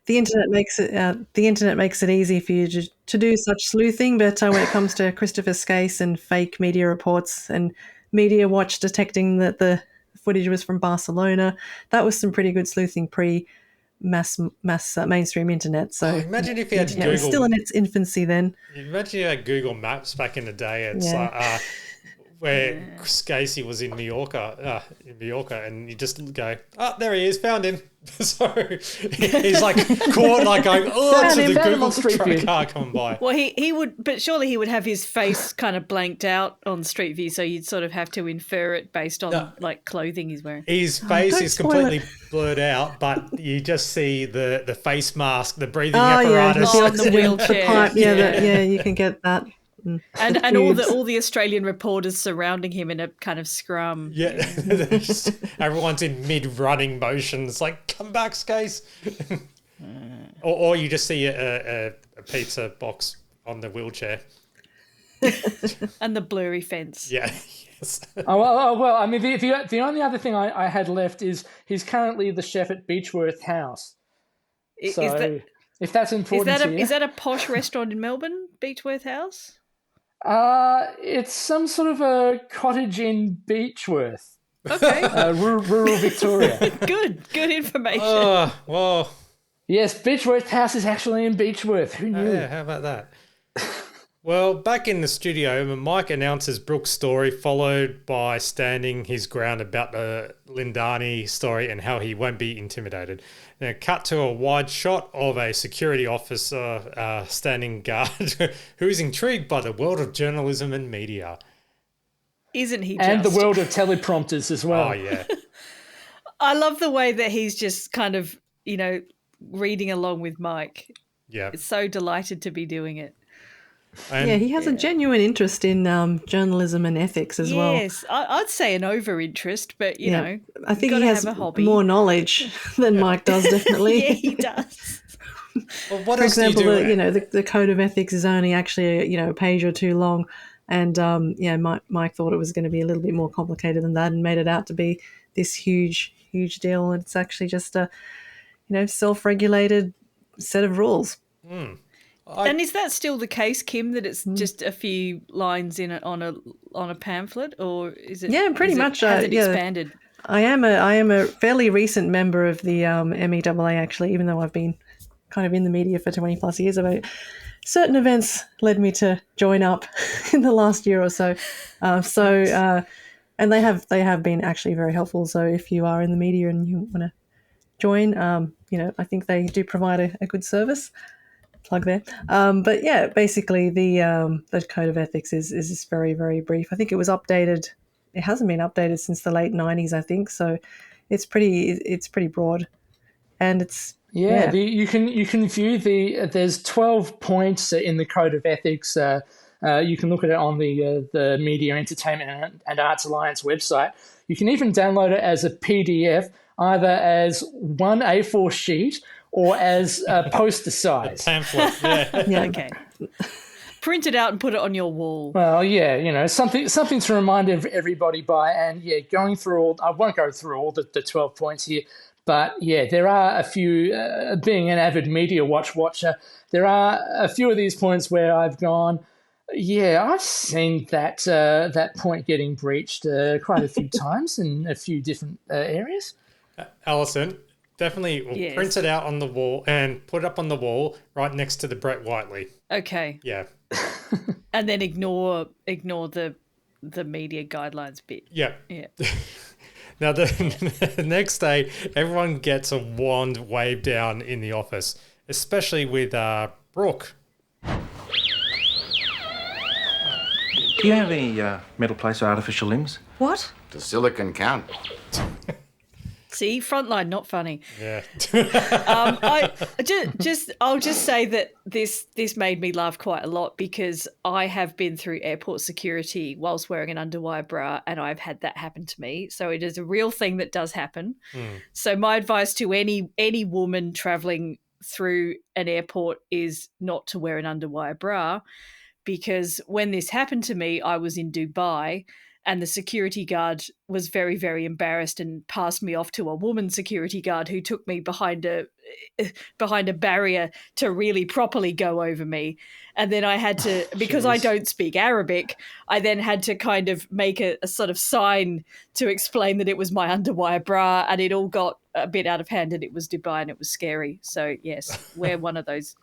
the internet makes it easy for you to do such sleuthing, but when it comes to Christopher Skase and fake media reports and Media Watch detecting that the footage was from Barcelona, that was some pretty good sleuthing mass mainstream internet. So imagine if you had to Google. It was still in its infancy then. Imagine you had Google Maps back in the day. It's like where Skase was in Mallorca, and you just go, there he is, found him. So he's like caught, like going, to the Google Street car coming by. Well, he would, but surely he would have his face kind of blanked out on Street View, so you'd sort of have to infer it based on clothing he's wearing. His face is completely blurred out, but you just see the face mask, the breathing apparatus, on the wheelchair. The pipe, you can get that. And all the Australian reporters surrounding him in a kind of scrum. Yeah, everyone's in mid-running motion. It's like, come back, Skase. or you just see a pizza box on the wheelchair. And the blurry fence. Yeah, yes. Well, I mean, the only other thing I had left is he's currently the chef at Beechworth House. So if that's important to you. Is that a posh restaurant in Melbourne, Beechworth House? It's some sort of a cottage in Beechworth. Okay. Rural Victoria. Good information. Oh, well. Yes, Beechworth House is actually in Beechworth. Who knew? Yeah, how about that? Well, back in the studio, Mike announces Brooke's story, followed by standing his ground about the Lindani story and how he won't be intimidated. Now, cut to a wide shot of a security officer standing guard who is intrigued by the world of journalism and media. Isn't he? And the world of teleprompters as well. Oh, yeah. I love the way that he's just kind of, reading along with Mike. Yeah. So delighted to be doing it. Yeah, he has a genuine interest in journalism and ethics as well. Yes, I'd say an over interest, but you know, I think gotta he has have a hobby. more knowledge than Mike does, definitely. Yeah, he does. Well, what For else example, do you do? the code of ethics is only actually a page or two long, and Mike thought it was going to be a little bit more complicated than that, and made it out to be this huge deal. And it's actually just a self-regulated set of rules. And is that still the case, Kim? That it's just a few lines in it on a pamphlet, or is it? Yeah, pretty much. Has it expanded? I am a fairly recent member of the MEAA, actually, even though I've been kind of in the media for 20 plus years. Certain events led me to join up in the last year or so. And they have been actually very helpful. So if you are in the media and you want to join, I think they do provide a good service. Plug there. But yeah, basically the code of ethics is just very, very brief. I think it was updated. It hasn't been updated since the late 90s, I think. So it's pretty broad, and it's you can view there's 12 points in the code of ethics. You can look at it on the Media, Entertainment and Arts Alliance website. You can even download it as a PDF, either as one A4 sheet or as a poster size. A pamphlet, yeah. Okay. Print it out and put it on your wall. Well, yeah, something to remind everybody by. And yeah, going through I won't go through all the 12 points here, but yeah, there are a few, being an avid Media watcher, there are a few of these points where I've gone, yeah, I've seen that point getting breached quite a few times in a few different areas. Alison, definitely print it out on the wall and put it up on the wall right next to the Brett Whiteley. Okay. Yeah. And then ignore the media guidelines bit. Yeah. Yeah. Now, the next day, everyone gets a wand waved down in the office, especially with Brooke. Do you have any metal plates or artificial limbs? What? Does silicon count? See, Frontline, not funny. Yeah. I'll just say that this made me laugh quite a lot because I have been through airport security whilst wearing an underwire bra, and I've had that happen to me. So it is a real thing that does happen. So my advice to any woman traveling through an airport is not to wear an underwire bra, because when this happened to me, I was in Dubai. And the security guard was very, very embarrassed and passed me off to a woman security guard who took me behind a barrier to really properly go over me. And then I had to, because I don't speak Arabic, I then had to kind of make a sort of sign to explain that it was my underwire bra, and it all got a bit out of hand, and it was Dubai and it was scary. So yes, wear one of those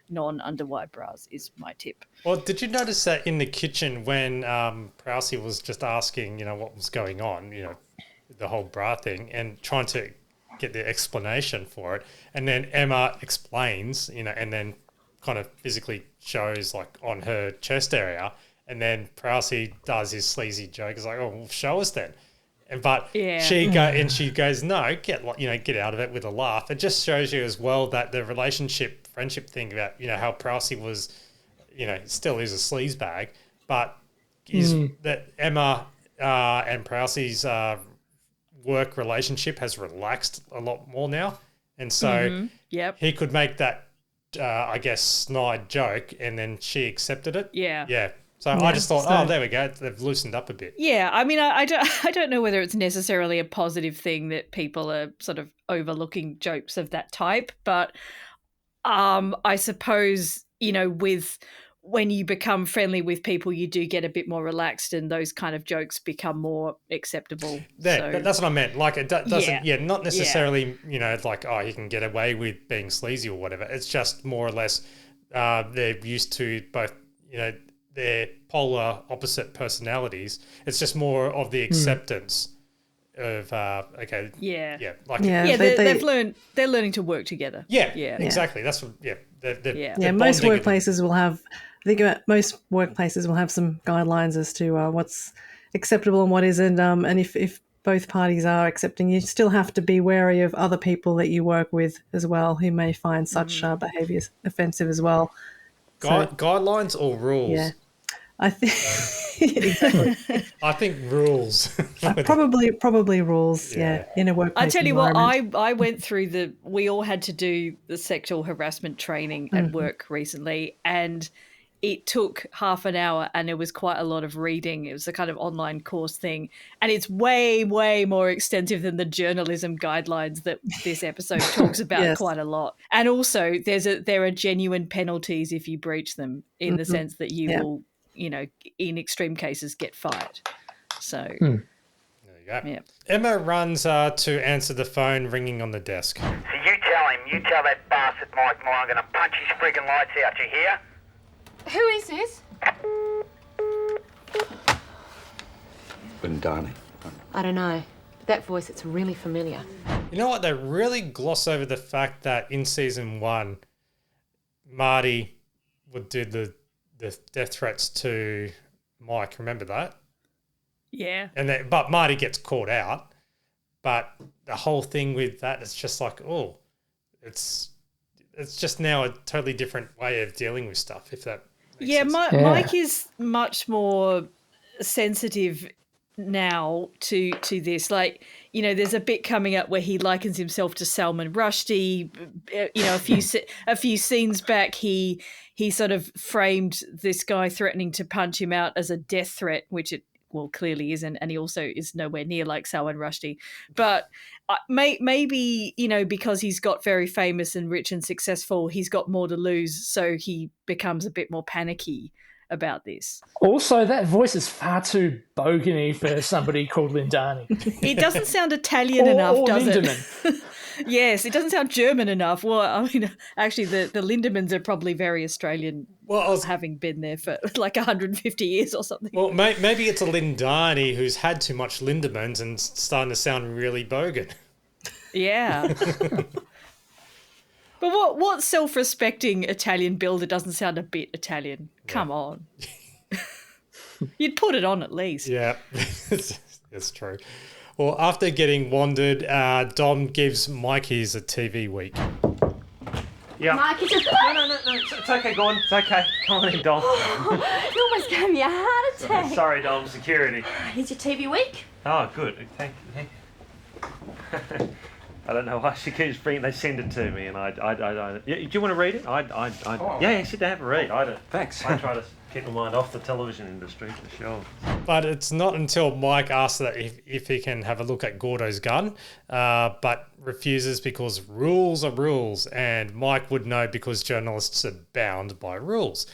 non-underwire bras is my tip. Well, did you notice that in the kitchen when Prousey was just asking, what was going on, the whole bra thing, and trying to get the explanation for it, and then Emma explains, and then kind of physically shows like on her chest area, and then Prousey does his sleazy joke. It's like, oh, well, show us then. But she goes, no, get out of it with a laugh. It just shows you as well that the friendship thing about, how Prousey was, still is a sleaze bag, but is that Emma and Prousey's work relationship has relaxed a lot more now. And so he could make that, I guess, snide joke, and then she accepted it. Yeah. Yeah. So I just thought, there we go. They've loosened up a bit. Yeah, I mean, I don't know whether it's necessarily a positive thing that people are sort of overlooking jokes of that type, but I suppose, when you become friendly with people, you do get a bit more relaxed, and those kind of jokes become more acceptable. That's what I meant. Like, it doesn't, not necessarily, like, oh, you can get away with being sleazy or whatever. It's just more or less they're used to both, their polar opposite personalities. It's just more of the acceptance of they're learning to work together. Yeah, exactly. That's what. They're most workplaces will have. I think most workplaces will have some guidelines as to what's acceptable and what isn't. And if both parties are accepting, you still have to be wary of other people that you work with as well, who may find such behaviours offensive as well. Guidelines or rules? Yeah, I think exactly. I think rules. Probably rules. Yeah, in a workplace. I tell you what, environment. I went through we all had to do the sexual harassment training at work recently, and it took half an hour, and it was quite a lot of reading. It was a kind of online course thing, and it's way, way more extensive than the journalism guidelines that this episode talks about Yes. quite a lot. And also, there are genuine penalties if you breach them, in the sense that you will, in extreme cases, get fired. So. There you go. Yeah. Emma runs to answer the phone ringing on the desk. So you tell that bastard Mike Moore I'm going to punch his friggin' lights out, you hear? Who is this? Bindani. I don't know. But that voice, it's really familiar. You know what? They really gloss over the fact that in season 1, Marty would do the death threats to Mike. Remember that? Yeah. But Marty gets caught out. But the whole thing with that, it's just like, it's just now a totally different way of dealing with stuff, if that makes sense. Mike is much more sensitive now to this. Like, there's a bit coming up where he likens himself to Salman Rushdie. A few scenes back, he sort of framed this guy threatening to punch him out as a death threat, which it clearly isn't, and he also is nowhere near like Salman Rushdie. But maybe, because he's got very famous and rich and successful, he's got more to lose, so he becomes a bit more panicky about this. Also, that voice is far too bogany for somebody called Lindani. It doesn't sound Italian enough, does Lindemann. it? Yes, it doesn't sound German enough. Well, I mean, actually, the Lindemans are probably very Australian, having been there for like 150 years or something. Well, maybe it's a Lindani who's had too much Lindemans and starting to sound really bogan. Yeah. But what self-respecting Italian builder doesn't sound a bit Italian? Come on. You'd put it on at least. Yeah, it's true. Well, after getting wandered, Dom gives Mike his a TV week. Yeah. Mike, it's No, it's okay, go on. It's okay. Come on in, Dom. You almost gave me a heart attack. Sorry, Dom, security. Here's your TV week. Oh, good. Thank you. I don't know why she keeps bringing. They send it to me, and I do you want to read it? Yeah, sit down, have a read. Thanks. I try to keep my mind off the television industry for sure. But it's not until Mike asks that if he can have a look at Gordo's gun, but refuses because rules are rules, and Mike would know because journalists are bound by rules.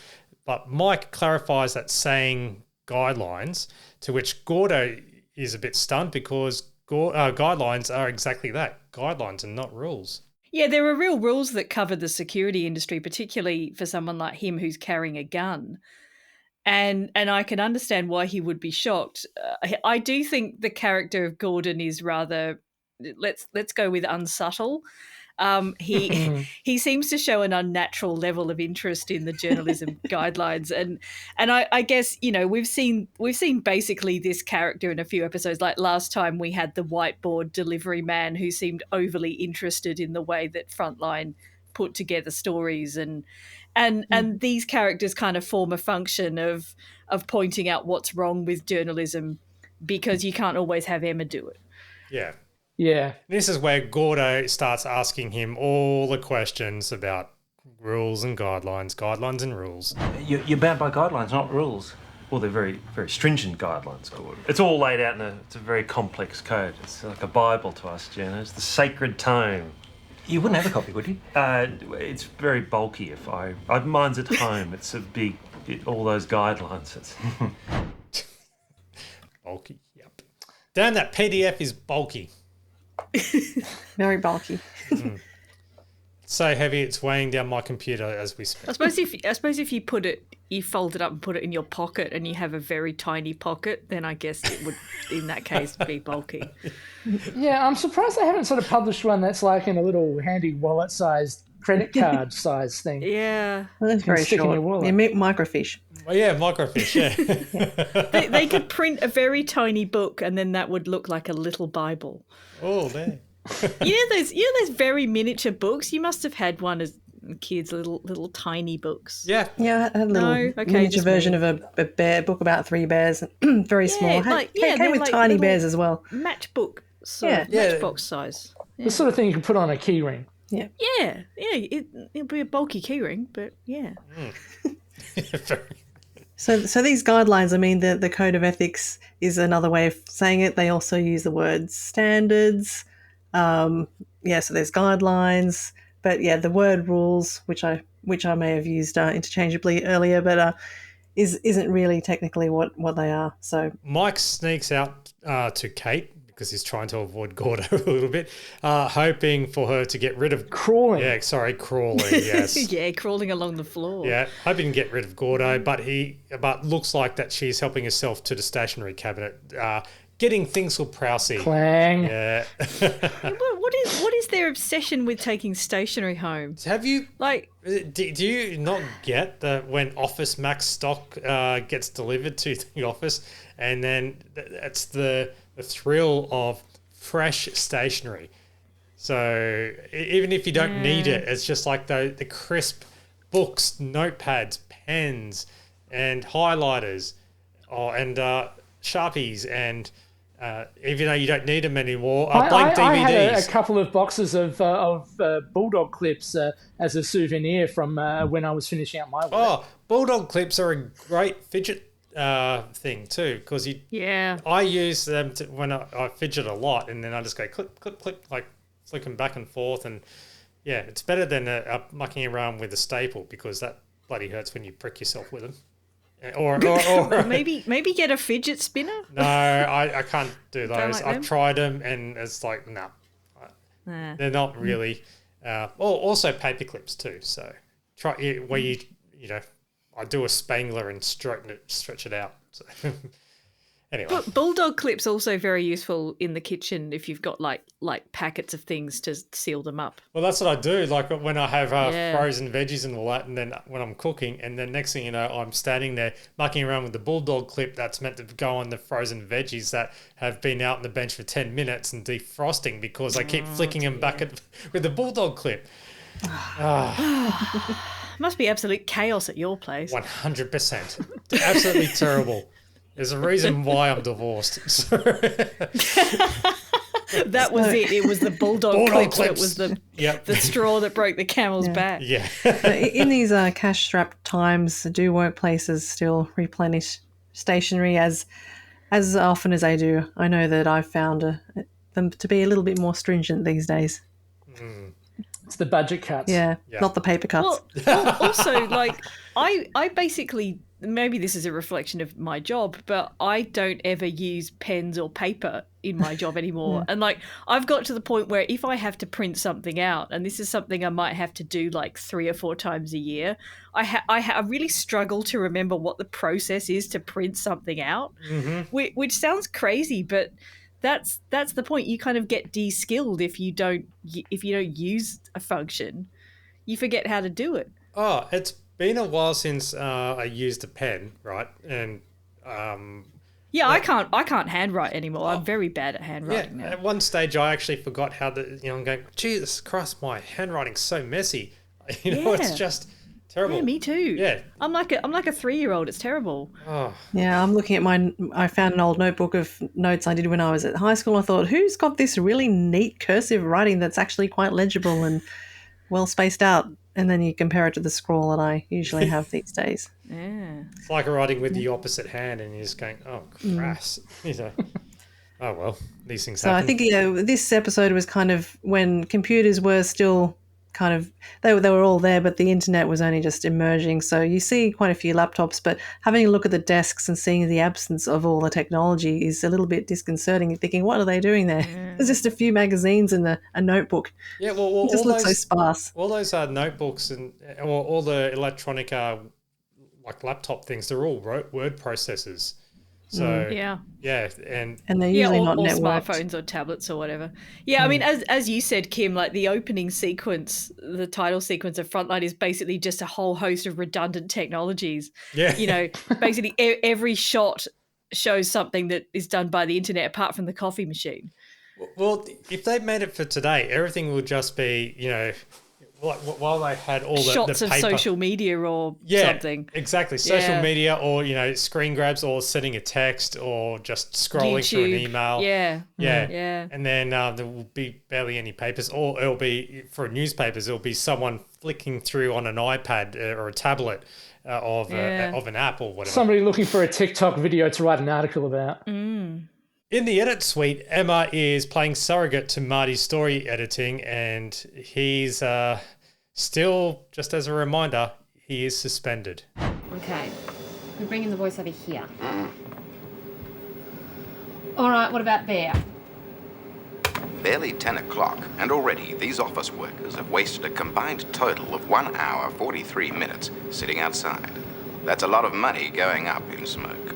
But Mike clarifies that saying guidelines, to which Gordo is a bit stunned because guidelines are exactly that, guidelines and not rules. Yeah, there are real rules that cover the security industry, particularly for someone like him who's carrying a gun. And I can understand why he would be shocked. I do think the character of Gordon is rather, let's go with unsubtle. He seems to show an unnatural level of interest in the journalism guidelines, and I guess we've seen basically this character in a few episodes. Like last time, we had the whiteboard delivery man who seemed overly interested in the way that Frontline put together stories, and these characters kind of form a function of pointing out what's wrong with journalism, because you can't always have Emma do it. Yeah. Yeah. This is where Gordo starts asking him all the questions about rules and guidelines and rules. You're bound by guidelines, not rules. Well, they're very, very stringent guidelines, Gordon. It's all laid out it's a very complex code. It's like a Bible to us, Jenna. It's the sacred tome. You wouldn't have a copy, would you? It's very bulky. Mine's at home. It's a big, all those guidelines. It's bulky, yep. Damn, that PDF is bulky. Very bulky. So heavy it's weighing down my computer as we speak. I suppose if you fold it up and put it in your pocket, and you have a very tiny pocket, then I guess it would, in that case, be bulky. Yeah, I'm surprised they haven't sort of published one that's like in a little handy wallet-sized credit card size thing. Yeah, well, that's very stick short. in your wallet. Yeah, microfiche. Oh, yeah, microfiche. Yeah. they could print a very tiny book, and then that would look like a little Bible. Oh, there. You know those very miniature books. You must have had one as kids little tiny books? Yeah, yeah. I had a little miniature just version me. of a bear book about 3 bears, very small. Came they're with like tiny little bears as well. matchbook sort of Yeah. matchbox size. The sort of thing you can put on a key ring. Yeah. Yeah, it'll be a bulky keyring, but yeah. So these guidelines, I mean, the code of ethics is another way of saying it. They also use the word standards. So there's guidelines, but yeah, the word rules, which I may have used interchangeably earlier, but isn't really technically what they are. So Mike sneaks out to Kate because he's trying to avoid Gordo a little bit, hoping for her to get rid of crawling. Yeah, sorry, crawling. Yes. Yeah, crawling along the floor. Yeah, hoping to get rid of Gordo, but looks like that she's helping herself to the stationery cabinet, getting things all prousey. Clang. Yeah. What is their obsession with taking stationery home? Have you like? Do you not get that when Office Max stock gets delivered to the office, and then that's the thrill of fresh stationery? So even if you don't need it, it's just like the crisp books, notepads, pens, and highlighters, and Sharpies, and even though you don't need them anymore, blank DVDs. I had a couple of boxes of Bulldog clips as a souvenir from when I was finishing up my work. Oh, Bulldog clips are a great fidget thing too, because I use them when I fidget a lot, and then I just go click, click, click, like flicking back and forth, and yeah, it's better than mucking around with a staple, because that bloody hurts when you prick yourself with them. Or maybe get a fidget spinner. No, I can't do Don't those. like I've them? tried them, and it's like they're not really. Also paper clips too. So try where you I do a spangler and stretch it out. So anyway, But Bulldog clips also very useful in the kitchen if you've got like packets of things to seal them up. well, that's what I do. Like when I have frozen veggies and all that, and then when I'm cooking, and then next thing you know, I'm standing there mucking around with the Bulldog clip that's meant to go on the frozen veggies that have been out on the bench for 10 minutes and defrosting, because I keep flicking them back with the Bulldog clip. Must be absolute chaos at your place. 100%. Absolutely terrible. There's a reason why I'm divorced. That was it. It was the Bulldog clips that was the straw that broke the camel's back. Yeah. In these cash-strapped times, do workplaces still replenish stationery as often as they do? I know that I've found them to be a little bit more stringent these days. It's the budget cuts. Yeah, not the paper cuts. Well, also, like, I basically, maybe this is a reflection of my job, but I don't ever use pens or paper in my job anymore. And like, I've got to the point where if I have to print something out, and this is something I might have to do like 3 or 4 times a year, I really struggle to remember what the process is to print something out, which sounds crazy, but that's the point. You kind of get de-skilled if you don't use a function. You forget how to do it. Oh, it's been a while since I used a pen, right? And I can't handwrite anymore. I'm very bad at handwriting now. At one stage, I actually forgot how I'm going, Jesus Christ, my handwriting's so messy. It's just terrible. Yeah, me too. Yeah. I'm like a 3-year-old. It's terrible. Oh. Yeah, I'm looking at I found an old notebook of notes I did when I was at high school. I thought, who's got this really neat cursive writing that's actually quite legible and well spaced out? And then you compare it to the scrawl that I usually have these days. Yeah. It's like writing with the opposite hand, and you're just going, oh, crass. Oh, well, these things happen. So I think this episode was kind of when computers were still kind of, they were all there, but the internet was only just emerging. So you see quite a few laptops, but having a look at the desks and seeing the absence of all the technology is a little bit disconcerting. You're thinking, what are they doing there? There's just a few magazines and a notebook. Yeah, well it just looks so sparse. All those notebooks and all the electronic like laptop things, they're all word processors. So and they're usually not or networked. smartphones or tablets or whatever. Yeah, I mean, as you said, Kim, like the opening sequence, the title sequence of Frontline is basically just a whole host of redundant technologies. Yeah, basically every shot shows something that is done by the internet, apart from the coffee machine. Well, if they made it for today, everything will just be like while they had all the shots of paper, social media or yeah, something. Exactly. Social media, or screen grabs, or sending a text, or just scrolling through an email. Yeah. And then there will be barely any papers, or it'll be for newspapers. It'll be someone flicking through on an iPad or a tablet of an app or whatever. Somebody looking for a TikTok video to write an article about. In the edit suite, Emma is playing surrogate to Marty's story editing, and he's still, just as a reminder, he is suspended. Okay, we're bringing the voice over here. All right, what about there? Barely 10 o'clock, and already these office workers have wasted a combined total of 1 hour, 43 minutes sitting outside. That's a lot of money going up in smoke.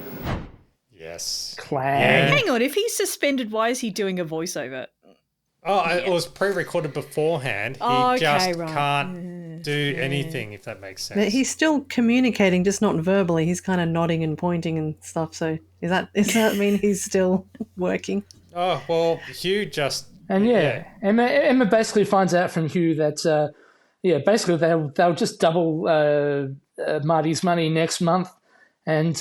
Yes. Clang. Hang on, if he's suspended, why is he doing a voiceover? It was pre-recorded beforehand. He can't do anything, if that makes sense. But he's still communicating, just not verbally. He's kind of nodding and pointing and stuff. So does that mean he's still working? Oh, well, Hugh just... And Emma basically finds out from Hugh that, basically they'll just double Marty's money next month. And,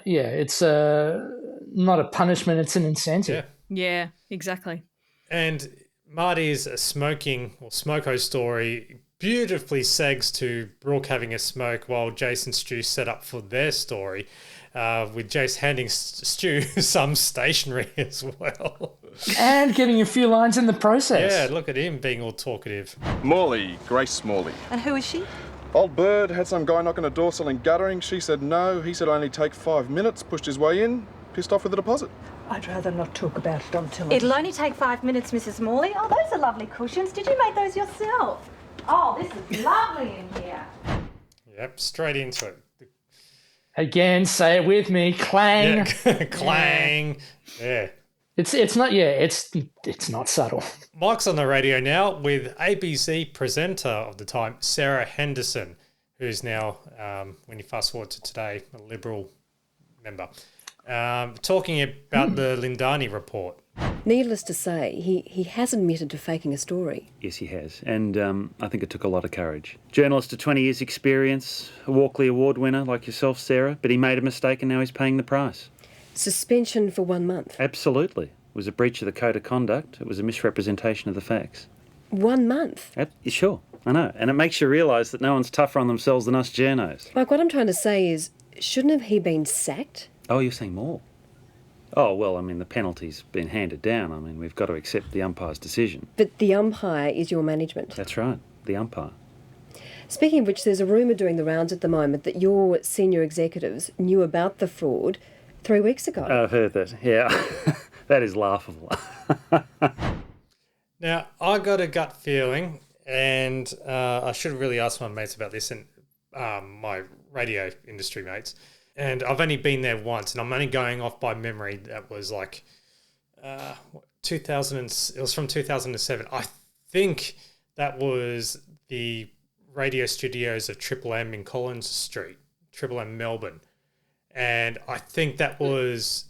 it's not a punishment, it's an incentive. Yeah, exactly. And Marty's smoko story beautifully segs to Brooke having a smoke while Jace and Stu set up for their story, with Jace handing Stu some stationery as well. And getting a few lines in the process. Yeah, look at him being all talkative. Morley, Grace Morley. And who is she? Old Bird had some guy knocking a door selling guttering. She said no. He said only take 5 minutes, pushed his way in, pissed off with the deposit. I'd rather not talk about it on television. It'll only take 5 minutes, Mrs. Morley. Oh, those are lovely cushions. Did you make those yourself? Oh, this is lovely in here. Yep, straight into it. Again, say it with me. Clang. Yeah. Clang. Yeah. It's not subtle. Mike's on the radio now with ABC presenter of the time, Sarah Henderson, who's now, when you fast forward to today, a Liberal member, talking about the Lindani report. Needless to say, he has admitted to faking a story. Yes, he has. And I think it took a lot of courage. Journalist of 20 years' experience, a Walkley Award winner like yourself, Sarah, but he made a mistake and now he's paying the price. Suspension for 1 month. Absolutely. It was a breach of the code of conduct. It was a misrepresentation of the facts. 1 month? Sure, I know. And it makes you realise that no one's tougher on themselves than us journos. Like, what I'm trying to say is, shouldn't have he been sacked? Oh, you're saying more? Oh, well, I mean, the penalty's been handed down. I mean, we've got to accept the umpire's decision. But the umpire is your management. That's right, the umpire. Speaking of which, there's a rumour doing the rounds at the moment that your senior executives knew about the fraud 3 weeks ago. I've heard that, yeah. That is laughable. Now, I got a gut feeling, and I should have really asked my mates about this, and my radio industry mates. And I've only been there once, and I'm only going off by memory. That was like 2000. It was from 2007. I think that was the radio studios of Triple M in Collins Street, Triple M Melbourne, and I think that was.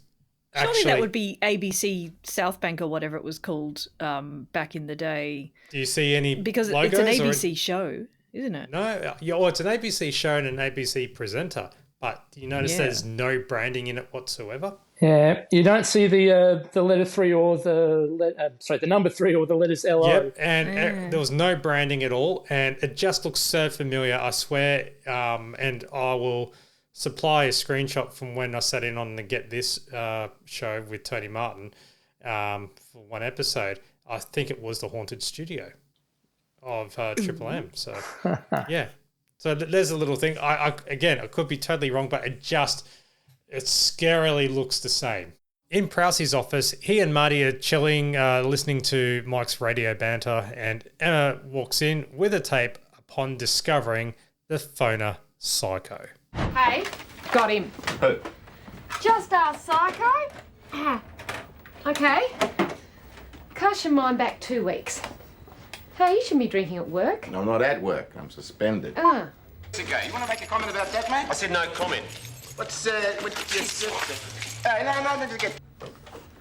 Surely that would be ABC South Bank or whatever it was called back in the day. Do you see any because logos it's an ABC show, isn't it? No, it's an ABC show and an ABC presenter, but you notice there's no branding in it whatsoever. Yeah, you don't see the letter 3 or the number 3 or the letters LO. Yep, and there was no branding at all, and it just looks so familiar. I swear, and I will supply a screenshot from when I sat in on the Get This show with Tony Martin for one episode. I think it was the Haunted Studio of Triple M. So, yeah. So there's a little thing. I could be totally wrong, but it scarily looks the same. In Prowsey's office, he and Marty are chilling, listening to Mike's radio banter, and Emma walks in with a tape upon discovering the phoner Psycho. Hey, got him. Who? Just ask Psycho. Okay. Cast your mind back 2 weeks. Hey, you shouldn't be drinking at work. I'm not at work. I'm suspended. Ah. Okay, you want to make a comment about that, mate? I said no comment. What's no, get.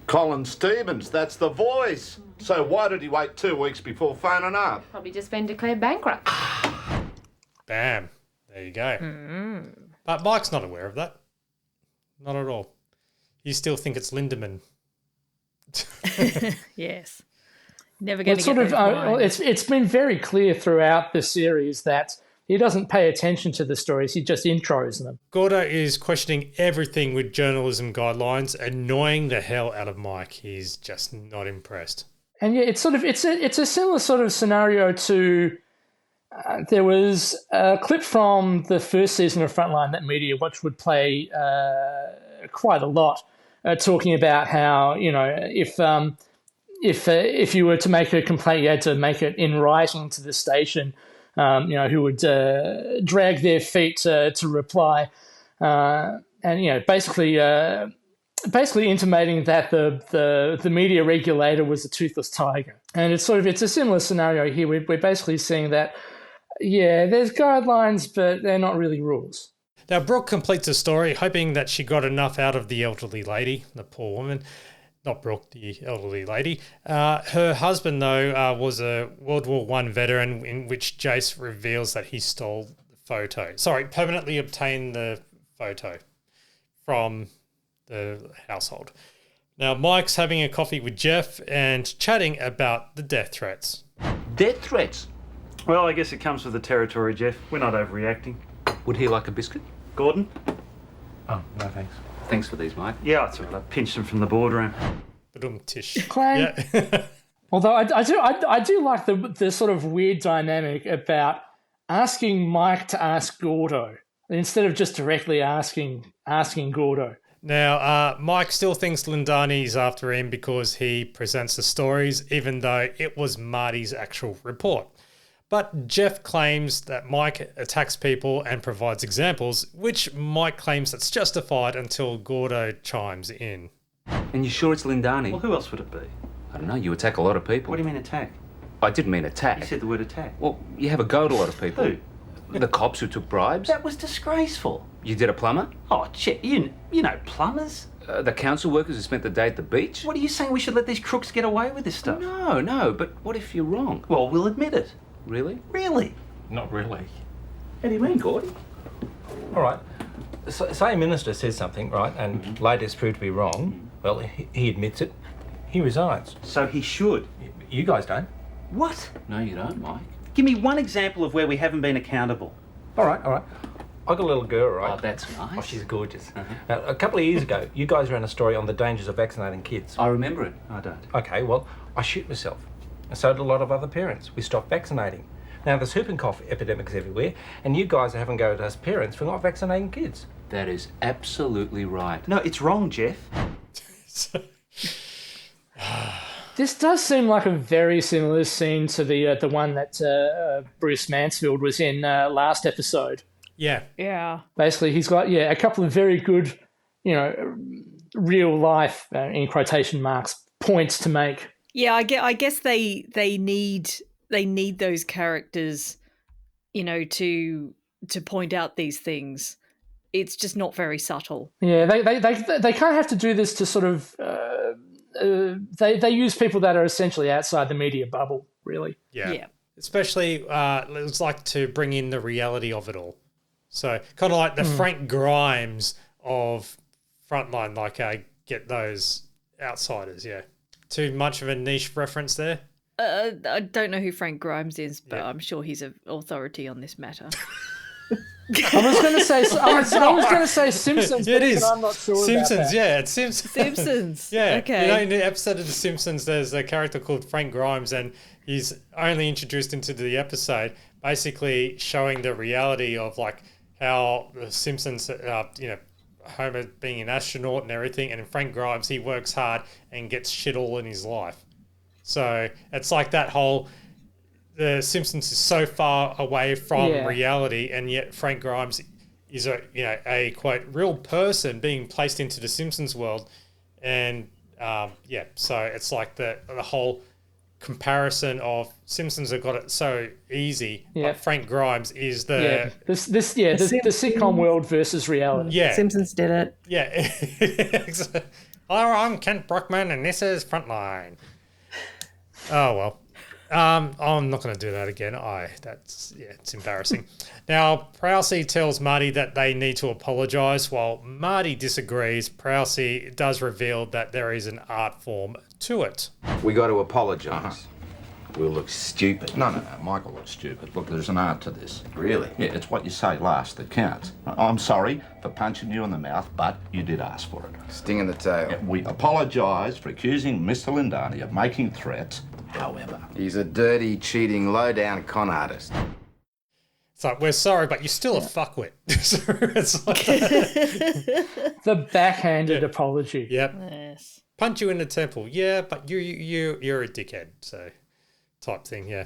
Colin Stevens, that's the voice. So why did he wait 2 weeks before phoning up? Probably just been declared bankrupt. Bam. There you go. But Mike's not aware of that. Not at all. You still think it's Lindemann. Yes. Never going to get sort those of. lines. It's been very clear throughout the series that he doesn't pay attention to the stories. He just intros them. Gordo is questioning everything with journalism guidelines, annoying the hell out of Mike. He's just not impressed. And yeah, it's a similar sort of scenario to. There was a clip from the first season of Frontline that Media Watch would play quite a lot, talking about how, you know, if you were to make a complaint, you had to make it in writing to the station, you know, who would drag their feet to reply, and you know, basically intimating that the media regulator was a toothless tiger. And it's a similar scenario here. We're basically seeing that. Yeah, there's guidelines, but they're not really rules. Now, Brooke completes the story, hoping that she got enough out of the elderly lady, the poor woman. Not Brooke, the elderly lady. Her husband, though, was a World War I veteran, in which Jace reveals that he stole the photo. Sorry, permanently obtained the photo from the household. Now, Mike's having a coffee with Jeff and chatting about the death threats. Death threats? Well, I guess it comes with the territory, Jeff. We're not overreacting. Would he like a biscuit? Gordon? Oh, no thanks. Thanks for these, Mike. Yeah, that's all right. I pinched them from the boardroom. Tish. Clang. Yeah. Although I do like the sort of weird dynamic about asking Mike to ask Gordo instead of just directly asking Gordo. Now, Mike still thinks Lindani's after him because he presents the stories, even though it was Marty's actual report. But Jeff claims that Mike attacks people and provides examples, which Mike claims that's justified until Gordo chimes in. And you sure it's Lindani? Well, who else would it be? I don't know, you attack a lot of people. What do you mean attack? I didn't mean attack. You said the word attack. Well, you have a go at a lot of people. Who? The cops who took bribes. That was disgraceful. You did a plumber? Oh, shit, you know plumbers? The council workers who spent the day at the beach? What are you saying, we should let these crooks get away with this stuff? No, but what if you're wrong? Well, we'll admit it. Really? Really? Not really. How do you mean, Gordy? All right. So, say a minister says something, right, and later is proved to be wrong. Well, he admits it. He resigns. So he should. You guys don't. What? No, you don't, Mike. Give me one example of where we haven't been accountable. All right. I got a little girl, right? Oh, that's nice. Oh, she's gorgeous. Now, a couple of years ago, you guys ran a story on the dangers of vaccinating kids. I remember it. I don't. Okay, well, I shoot myself. And so did a lot of other parents. We stopped vaccinating. Now there's whooping cough epidemics everywhere, and you guys are having a go at us parents for not vaccinating kids. That is absolutely right. No, it's wrong, Jeff. This does seem like a very similar scene to the one that Bruce Mansfield was in last episode. Yeah. Yeah. Basically, he's got a couple of very good, you know, real life in quotation marks points to make. Yeah, I guess they need those characters, you know, to point out these things. It's just not very subtle. Yeah, they kind of have to do this to sort of. They use people that are essentially outside the media bubble, really. Yeah. Especially, it's like to bring in the reality of it all. So kind of like the Frank Grimes of Frontline, like get those outsiders, yeah. Too much of a niche reference there? I don't know who Frank Grimes is, but I'm sure he's an authority on this matter. I was going to say Simpsons, it is. But I'm not sure Simpsons, about that. yeah, it's Simpsons. Simpsons, yeah. okay. You know, in the episode of The Simpsons, there's a character called Frank Grimes, and he's only introduced into the episode, basically showing the reality of like how the Simpsons, you know, Homer being an astronaut and everything, and in Frank Grimes, he works hard and gets shit all in his life. So it's like that whole. The Simpsons is so far away from reality, and yet Frank Grimes is a quote real person being placed into the Simpsons world, and so it's like the whole comparison of Simpsons have got it so easy, but Frank Grimes is the sitcom world versus reality. Yeah, Simpsons did it. Yeah. Hello, I'm Kent Brockman, and this is Frontline. Oh, well. I'm not going to do that again. It's embarrassing. Now, Prowsey tells Marty that they need to apologise. While Marty disagrees, Prowsey does reveal that there is an art form to it. We got to apologise. We'll look stupid. No, Michael looks stupid. Look, there's an art to this. Really? Yeah, it's what you say last that counts. I'm sorry for punching you in the mouth, but you did ask for it. Sting in the tail. Yeah, we apologise for accusing Mr. Lindani of making threats. However, he's a dirty, cheating, low-down con artist. It's like, we're sorry, but you're still a fuckwit. It's like the backhanded apology. Yep. Yes. Punch you in the temple. Yeah, but you're a dickhead. So, type thing. Yeah.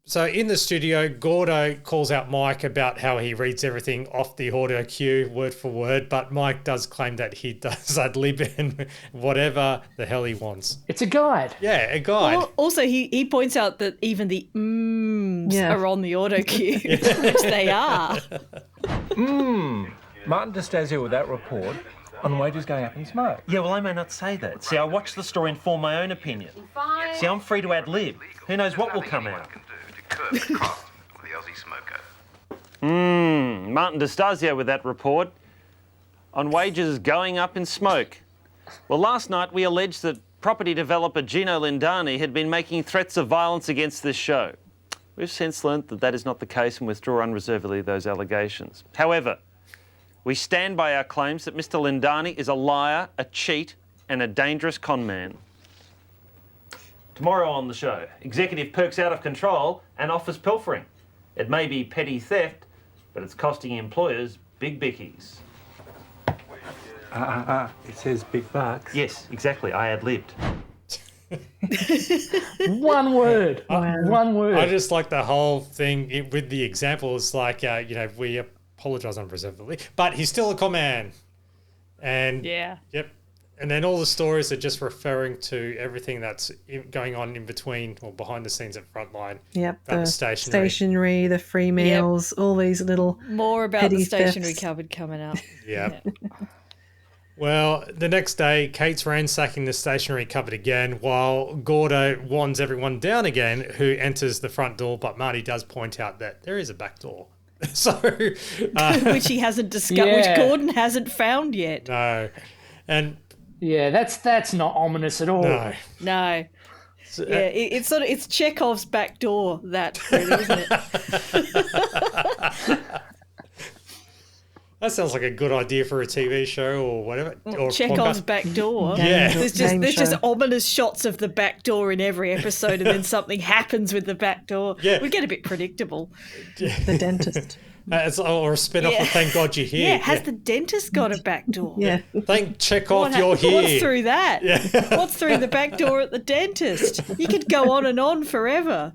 So in the studio, Gordo calls out Mike about how he reads everything off the audio cue word for word, but Mike does claim that he does ad lib and whatever the hell he wants. It's a guide. Yeah, a guide. Well, also, he points out that even the are on the auto cue, which they are. Martin D'Stasio with that report on wages going up in smoke. Yeah, well, I may not say that. See, I watched the story and form my own opinion. See, I'm free to ad lib. Who knows what will come out? Martin D'Stasio with that report on wages going up in smoke. Well, last night we alleged that property developer Gino Lindani had been making threats of violence against this show. We've since learnt that that is not the case and withdraw unreservedly those allegations. However, we stand by our claims that Mr. Lindani is a liar, a cheat, and a dangerous con man. Tomorrow on the show, executive perks out of control and offers pilfering. It may be petty theft, but it's costing employers big bickies. It says big bucks. Yes, exactly. I ad-libbed. One word. One word. I just like the whole thing with the examples, like, we apologise unreservedly, but he's still a con man. And yeah. Yep. And then all the stories are just referring to everything that's going on in between or behind the scenes at Frontline. Yep, the stationery, the free meals, all these little more about petty the stationery thefts. cupboard coming up. Yeah. Well, the next day, Kate's ransacking the stationery cupboard again, while Gordo wands everyone down again, who enters the front door. But Marty does point out that there is a back door. So, which he hasn't discovered, which Gordon hasn't found yet. No, and. Yeah, that's not ominous at all. No. So, yeah, it's Chekhov's back door, that really, isn't it? That sounds like a good idea for a TV show or whatever. Or Chekhov's back door. Yeah. There's just ominous shots of the back door in every episode, and then something happens with the back door. Yeah. We get a bit predictable. The dentist. Or a spin-off of Thank God You're Here. Yeah, has the dentist got a back door? Yeah. Thank Chekhov You're Here. What's through that? Yeah. What's through the back door at the dentist? You could go on and on forever.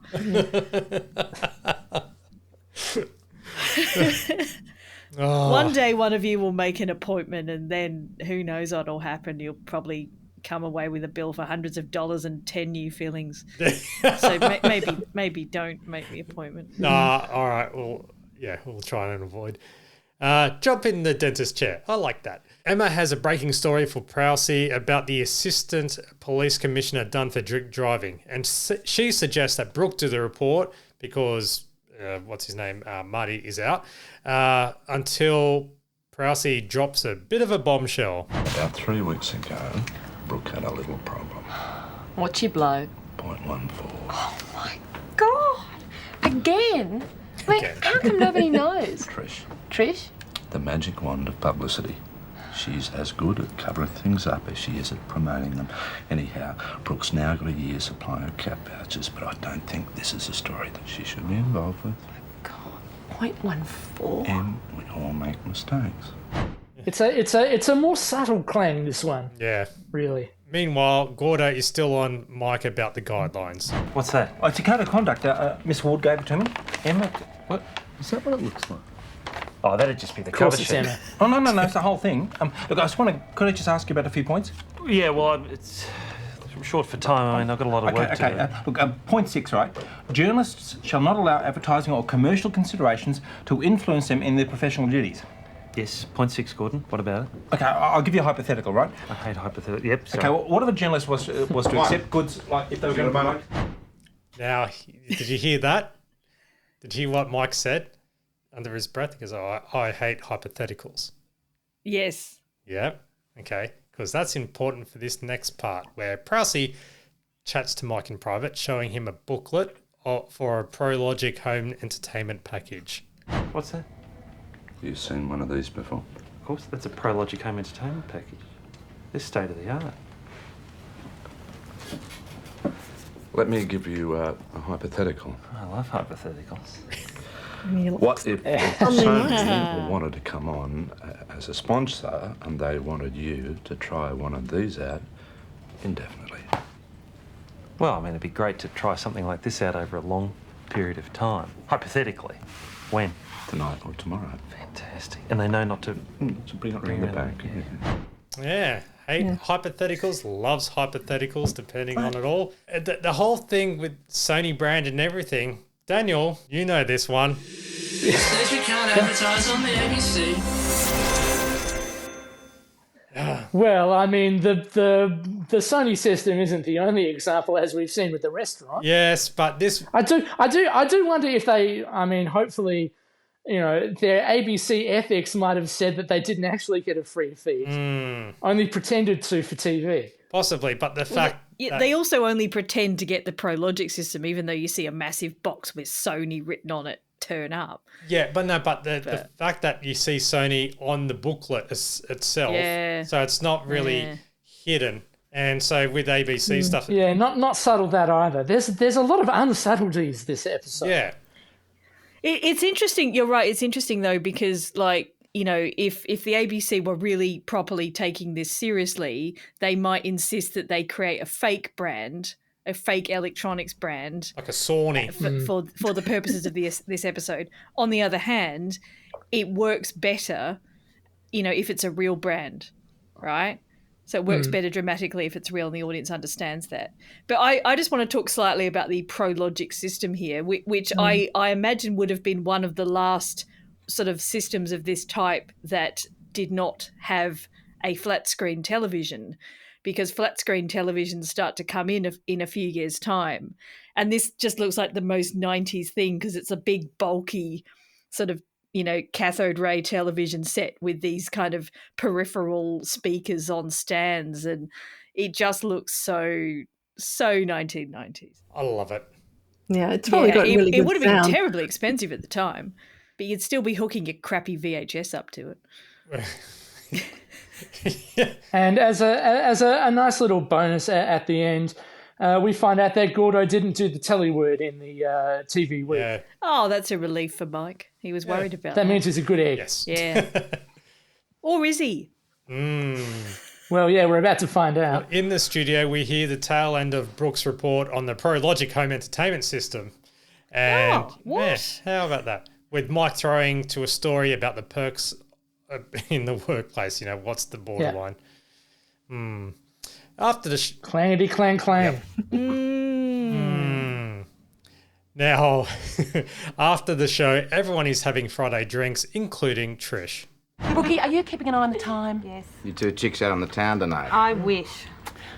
One day one of you will make an appointment, and then who knows what'll happen. You'll probably come away with a bill for hundreds of dollars and 10 new fillings. So maybe don't make the appointment. All right. Well, yeah, we'll try and avoid. Jump in the dentist chair. I like that. Emma has a breaking story for Prowsey about the assistant police commissioner done for drink driving. And she suggests that Brooke do the report because, Marty is out, until Prowsey drops a bit of a bombshell. About 3 weeks ago, Brooke had a little problem. What'd you blow? 0.14. Oh my God! Again? Wait, how come nobody knows? Trish? The magic wand of publicity. She's as good at covering things up as she is at promoting them. Anyhow, Brooke's now got a year's supply of cat vouchers, but I don't think this is a story that she should be involved with. God, 0.14? And we all make mistakes. It's a more subtle claim, this one. Yeah. Really. Meanwhile, Gordo is still on Mike about the guidelines. What's that? Oh, it's a code of conduct. Miss Ward gave it to me. Emma, what? Is that what it looks like? Oh, that'd just be the Of course cover it's sheet. Emma. Oh, no, it's the whole thing. Look, could I just ask you about a few points? Yeah, well, I'm short for time. I mean, I've got a lot of work to do. Look, point 6, right? Journalists shall not allow advertising or commercial considerations to influence them in their professional duties. Yes, 0.6, Gordon. What about it? Okay, I'll give you a hypothetical, right? I hate hypothetical. Yep, sorry. Okay, well, what if a journalist was to accept goods, like if they were going to buy like... Now, did you hear that? Did you hear what Mike said under his breath? He goes, I hate hypotheticals. Yes. Yeah, okay. Because that's important for this next part where Prowsey chats to Mike in private, showing him a booklet for a ProLogic home entertainment package. What's that? You've seen one of these before? Of course, that's a ProLogic home entertainment package. This state of the art. Let me give you a hypothetical. I love hypotheticals. What if Sony wanted to come on as a sponsor and they wanted you to try one of these out indefinitely? Well, I mean, it'd be great to try something like this out over a long period of time. Hypothetically. When? Tonight or tomorrow. Fantastic. And they know not to... So bring it round the back. Yeah. Hypotheticals, loves hypotheticals, depending on it all. The whole thing with Sony brand and everything, Daniel, you know this one. Says we can't advertise on the ABC. Well, I mean, the Sony system isn't the only example, as we've seen with the restaurant. Yes, but this... I do wonder if they, I mean, hopefully... their ABC ethics might have said that they didn't actually get a free feed, only pretended to for TV. Possibly, but the fact that... They also only pretend to get the ProLogic system, even though you see a massive box with Sony written on it turn up. Yeah, but the fact that you see Sony on the booklet itself, so it's not really hidden. And so with ABC stuff... Yeah, not subtle that either. There's a lot of unsubtleties this episode. Yeah. It's interesting. You're right. It's interesting, though, because, if the ABC were really properly taking this seriously, they might insist that they create a fake brand, a fake electronics brand. Like a Sony. For the purposes of this episode. On the other hand, it works better, if it's a real brand, right? So it works better dramatically if it's real and the audience understands that. But I just want to talk slightly about the ProLogic system here, which I imagine would have been one of the last sort of systems of this type that did not have a flat screen television, because flat screen televisions start to come in a few years' time. And this just looks like the most 90s thing because it's a big, bulky sort of cathode ray television set with these kind of peripheral speakers on stands, and it just looks so 1990s. I love it. Yeah, it's probably got really good It would have been sound. terribly expensive at the time, but you'd still be hooking a crappy VHS up to it. And as a nice little bonus at the end, we find out that Gordo didn't do the telly word in the TV week. Yeah. Oh, that's a relief for Mike. He was worried about that. That means he's a good egg. Yes. Yeah. Or is he? Well, yeah, we're about to find out. In the studio, we hear the tail end of Brooks' report on the ProLogic home entertainment system. And what? How about that? With Mike throwing to a story about the perks in the workplace. What's the borderline? After the... Clangety clang clang. Now, after the show, everyone is having Friday drinks, including Trish. Brookie, are you keeping an eye on the time? Yes. You two chicks out on the town tonight. I wish.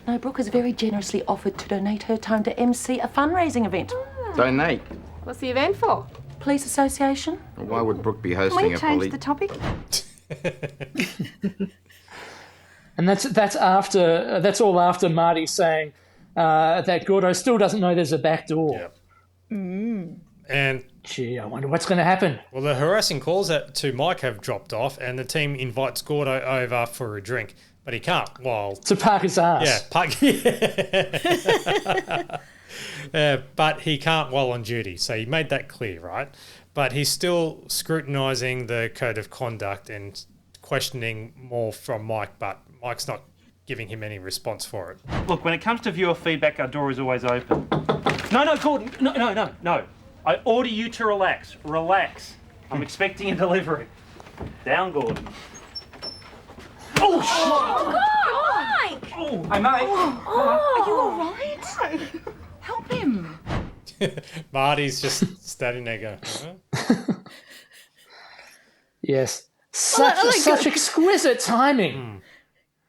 No, Brooke has very generously offered to donate her time to MC a fundraising event. Donate. What's the event for? Police Association. Why would Brooke be Can hosting we a change the topic? And that's all after Marty saying that Gordo still doesn't know there's a back door. Yep. And gee, I wonder what's going to happen. Well, the harassing calls to Mike have dropped off, and the team invites Gordo over for a drink, but he can't. To park his ass. But he can't while on duty, so he made that clear, right? But he's still scrutinising the code of conduct and questioning more from Mike, but Mike's not giving him any response for it. Look, when it comes to viewer feedback, our door is always open. No, Gordon. No. I order you to relax. Relax. I'm expecting a delivery. Down, Gordon. Oh, shit! Mike! Oh, Hey, mate. Are you all right? Help him. Marty's just standing there going, huh? Yes. Such exquisite timing.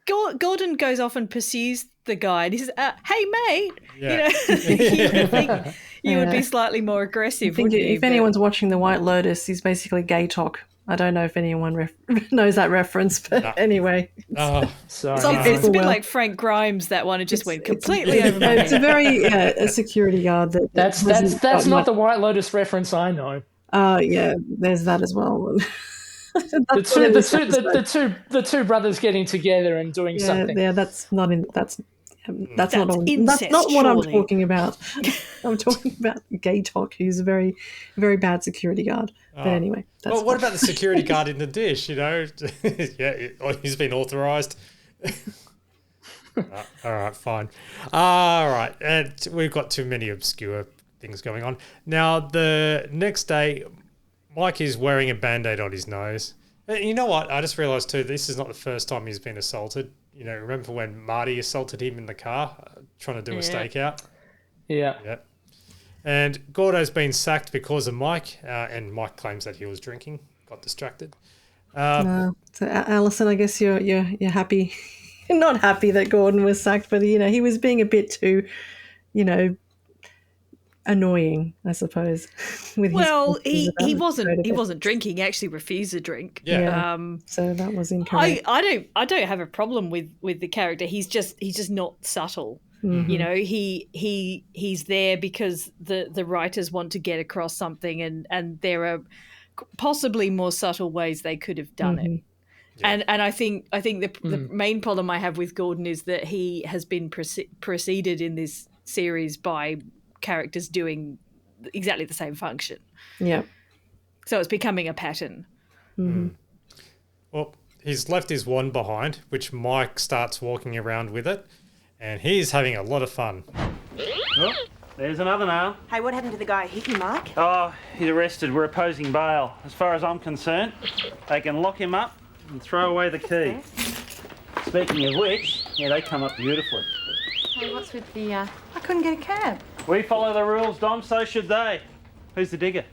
Gordon goes off and pursues the guy, and he says, "Hey, mate." Yeah. You would think you would be slightly more aggressive. Wouldn't you? If anyone's watching The White Lotus, he's basically gay talk. I don't know if anyone knows that reference, but anyway. It's a bit like Frank Grimes. That one, it just went completely over my head. It's a very a security guard. That's not the White Lotus reference I know. Yeah, there's that as well. The two brothers getting together and doing something. Yeah, that's not not what I'm talking about. I'm talking about gay talk, who's a very, very bad security guard. But anyway, well, what about the security guard in the dish? Yeah, he's been authorised. All right, fine. All right, and we've got too many obscure things going on. Now, the next day, Mike is wearing a Band-Aid on his nose. You know what? I just realised too, this is not the first time he's been assaulted. Remember when Marty assaulted him in the car trying to do a stakeout? Yeah. And Gordo's been sacked because of Mike, and Mike claims that he was drinking, got distracted. So Alison, I guess you're happy, not happy that Gordon was sacked, but he was being a bit too, annoying, I suppose. He wasn't drinking. He actually refused to drink. Yeah. So that was incorrect. I don't have a problem with the character. He's just not subtle. Mm-hmm. He's there because the writers want to get across something, and there are possibly more subtle ways they could have done it. Yeah. And I think the main problem I have with Gordon is that he has been preceded in this series by characters doing exactly the same function. Yeah. So it's becoming a pattern. Mm-hmm. Well, he's left his wand behind, which Mike starts walking around with it, and he's having a lot of fun. Oh, there's another nail. Hey, what happened to the guy who hit you, Mark? Oh, he's arrested. We're opposing bail. As far as I'm concerned, they can lock him up and throw away the key. Speaking of which, they come up beautifully. Hey, what's with the... I couldn't get a cab. We follow the rules, Dom, so should they. Who's the digger?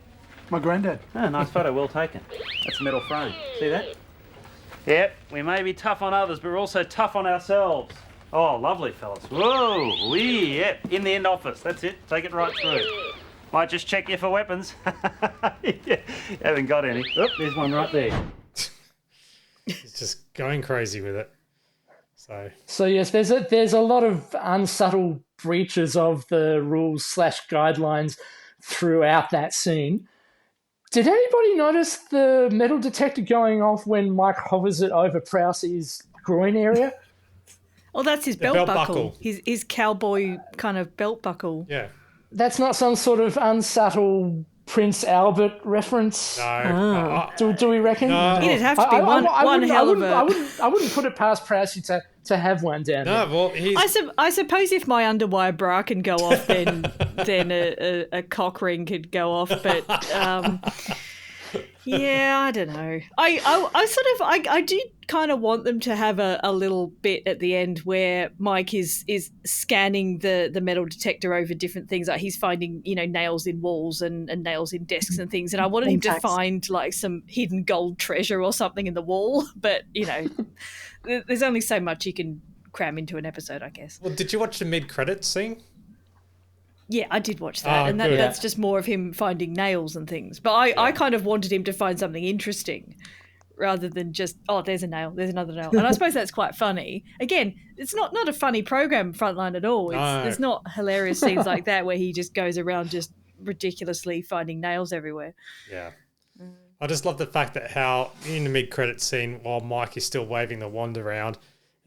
My granddad. Oh, nice photo, well taken. That's a metal frame. See that? Yep, we may be tough on others, but we're also tough on ourselves. Oh, lovely, fellas. Whoa, yep, in the end office. That's it. Take it right through. Might just check you for weapons. You haven't got any. Oh, there's one right there. He's just going crazy with it. So yes, there's a lot of unsubtle breaches of the rules / guidelines throughout that scene. Did anybody notice the metal detector going off when Mike hovers it over Prowsey's groin area? Oh, that's his belt buckle. His cowboy kind of belt buckle. Yeah. That's not some sort of unsubtle Prince Albert reference? No. Do we reckon? No. It'd have to be one hell of a... I wouldn't put it past Prowsey to have one down there. Well, I suppose if my underwire bra can go off, then a cock ring could go off. But yeah, I don't know. I do kind of want them to have a little bit at the end where Mike is scanning the metal detector over different things. Like he's finding nails in walls and nails in desks and things. And I wanted him to find like some hidden gold treasure or something in the wall. But there's only so much you can cram into an episode, I guess. Well, did you watch the mid-credits scene? Yeah, I did watch that, and that's just more of him finding nails and things. But I kind of wanted him to find something interesting rather than just, there's a nail, there's another nail. And I suppose that's quite funny. Again, it's not a funny program, Frontline, at all. There's not hilarious scenes like that where he just goes around just ridiculously finding nails everywhere. Yeah. I just love the fact that how in the mid-credits scene, while Mike is still waving the wand around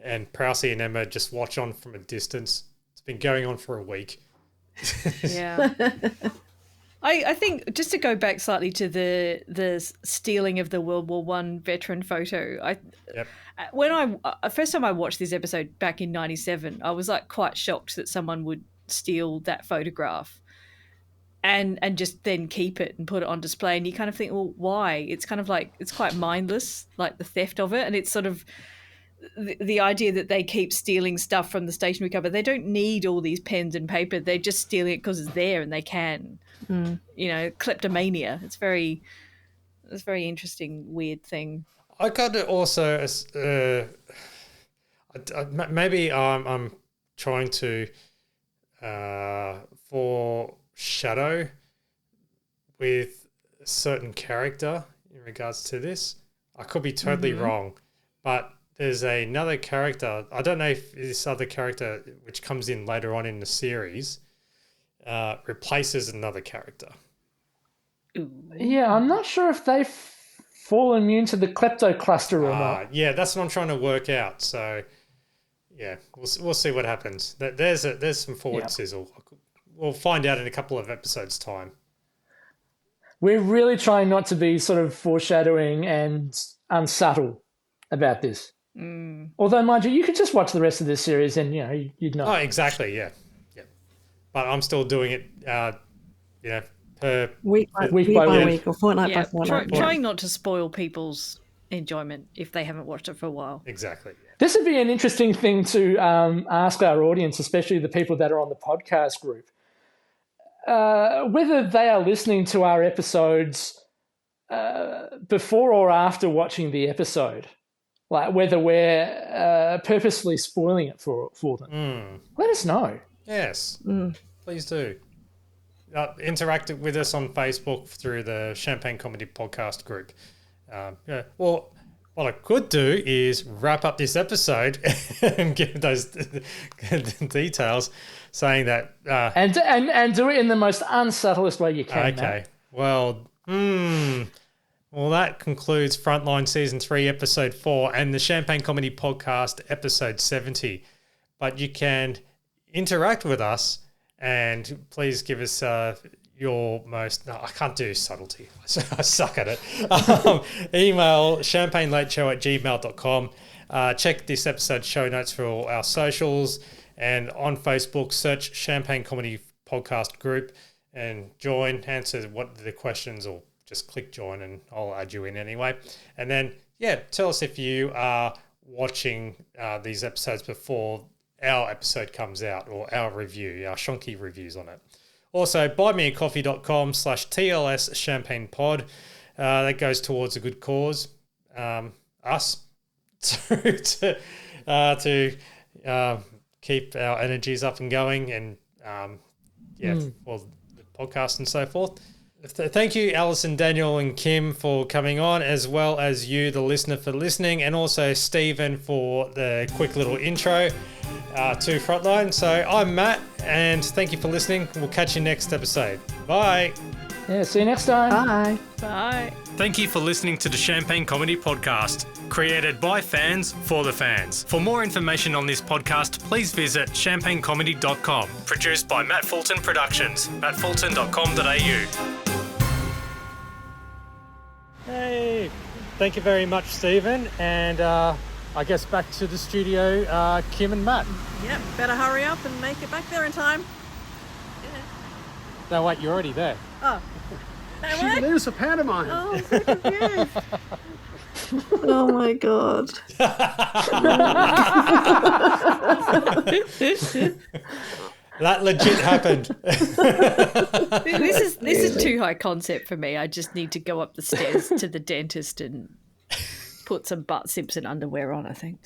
and Prowsey and Emma just watch on from a distance. It's been going on for a week. Yeah. I think just to go back slightly to the stealing of the World War I veteran photo, when first time I watched this episode back in 97, I was like quite shocked that someone would steal that photograph and just then keep it and put it on display. And you kind of think, well, why? It's kind of like, it's quite mindless, like the theft of it. And it's sort of the idea that they keep stealing stuff from the stationery cupboard. They don't need all these pens and paper. They're just stealing it because it's there and they can. Kleptomania. It's very interesting, weird thing. I got it also. Maybe I'm trying to foreshadow with a certain character in regards to this. I could be totally wrong, but there's another character. I don't know if this other character, which comes in later on in the series, replaces another character. Yeah, I'm not sure if they fall immune to the kleptocluster or not. Yeah, that's what I'm trying to work out. So, yeah, we'll see what happens. There's some forward sizzle. We'll find out in a couple of episodes' time. We're really trying not to be sort of foreshadowing and unsubtle about this. Although, mind you could just watch the rest of this series and, you'd know. Oh, exactly, yeah. But I'm still doing it, per week by week or fortnight by fortnight. Trying not to spoil people's enjoyment if they haven't watched it for a while. Exactly. This would be an interesting thing to ask our audience, especially the people that are on the podcast group, whether they are listening to our episodes before or after watching the episode, like whether we're purposely spoiling it for them. Let us know. Yes, please do. Interact with us on Facebook through the Champagne Comedy Podcast group. Well, what I could do is wrap up this episode and give those details, saying that and do it in the most unsubtlest way you can. Okay. Matt. Well, that concludes Frontline Season 3, Episode 4, and the Champagne Comedy Podcast, Episode 70. But you can interact with us. And please give us your most... No, I can't do subtlety. I suck at it. Email champagnelateshow@gmail.com. Check this episode's show notes for all our socials. And on Facebook, search Champagne Comedy Podcast Group and join, answer what the questions, or just click join and I'll add you in anyway. And then, tell us if you are watching these episodes before our episode comes out, or our review, our shonky reviews on it. Also, buymeacoffee.com/TLS Champagne Pod. That goes towards a good cause, us, to keep our energies up and going, and for the podcast and so forth. Thank you, Alison, Daniel, and Kim for coming on, as well as you, the listener, for listening, and also Stephen for the quick little intro to Frontline. So I'm Matt, and thank you for listening. We'll catch you next episode. Bye. Yeah, see you next time. Bye. Bye. Thank you for listening to the Champagne Comedy Podcast, created by fans for the fans. For more information on this podcast, please visit champagnecomedy.com. Produced by Matt Fulton Productions, mattfulton.com.au. Hey, thank you very much, Stephen. And I guess back to the studio, Kim and Matt. Yep, better hurry up and make it back there in time. No, wait, you're already there. Oh. She lives for pantomime. Oh, I'm so confused. Oh my god. That legit happened. This is too high concept for me. I just need to go up the stairs to the dentist and put some Bart Simpson underwear on, I think.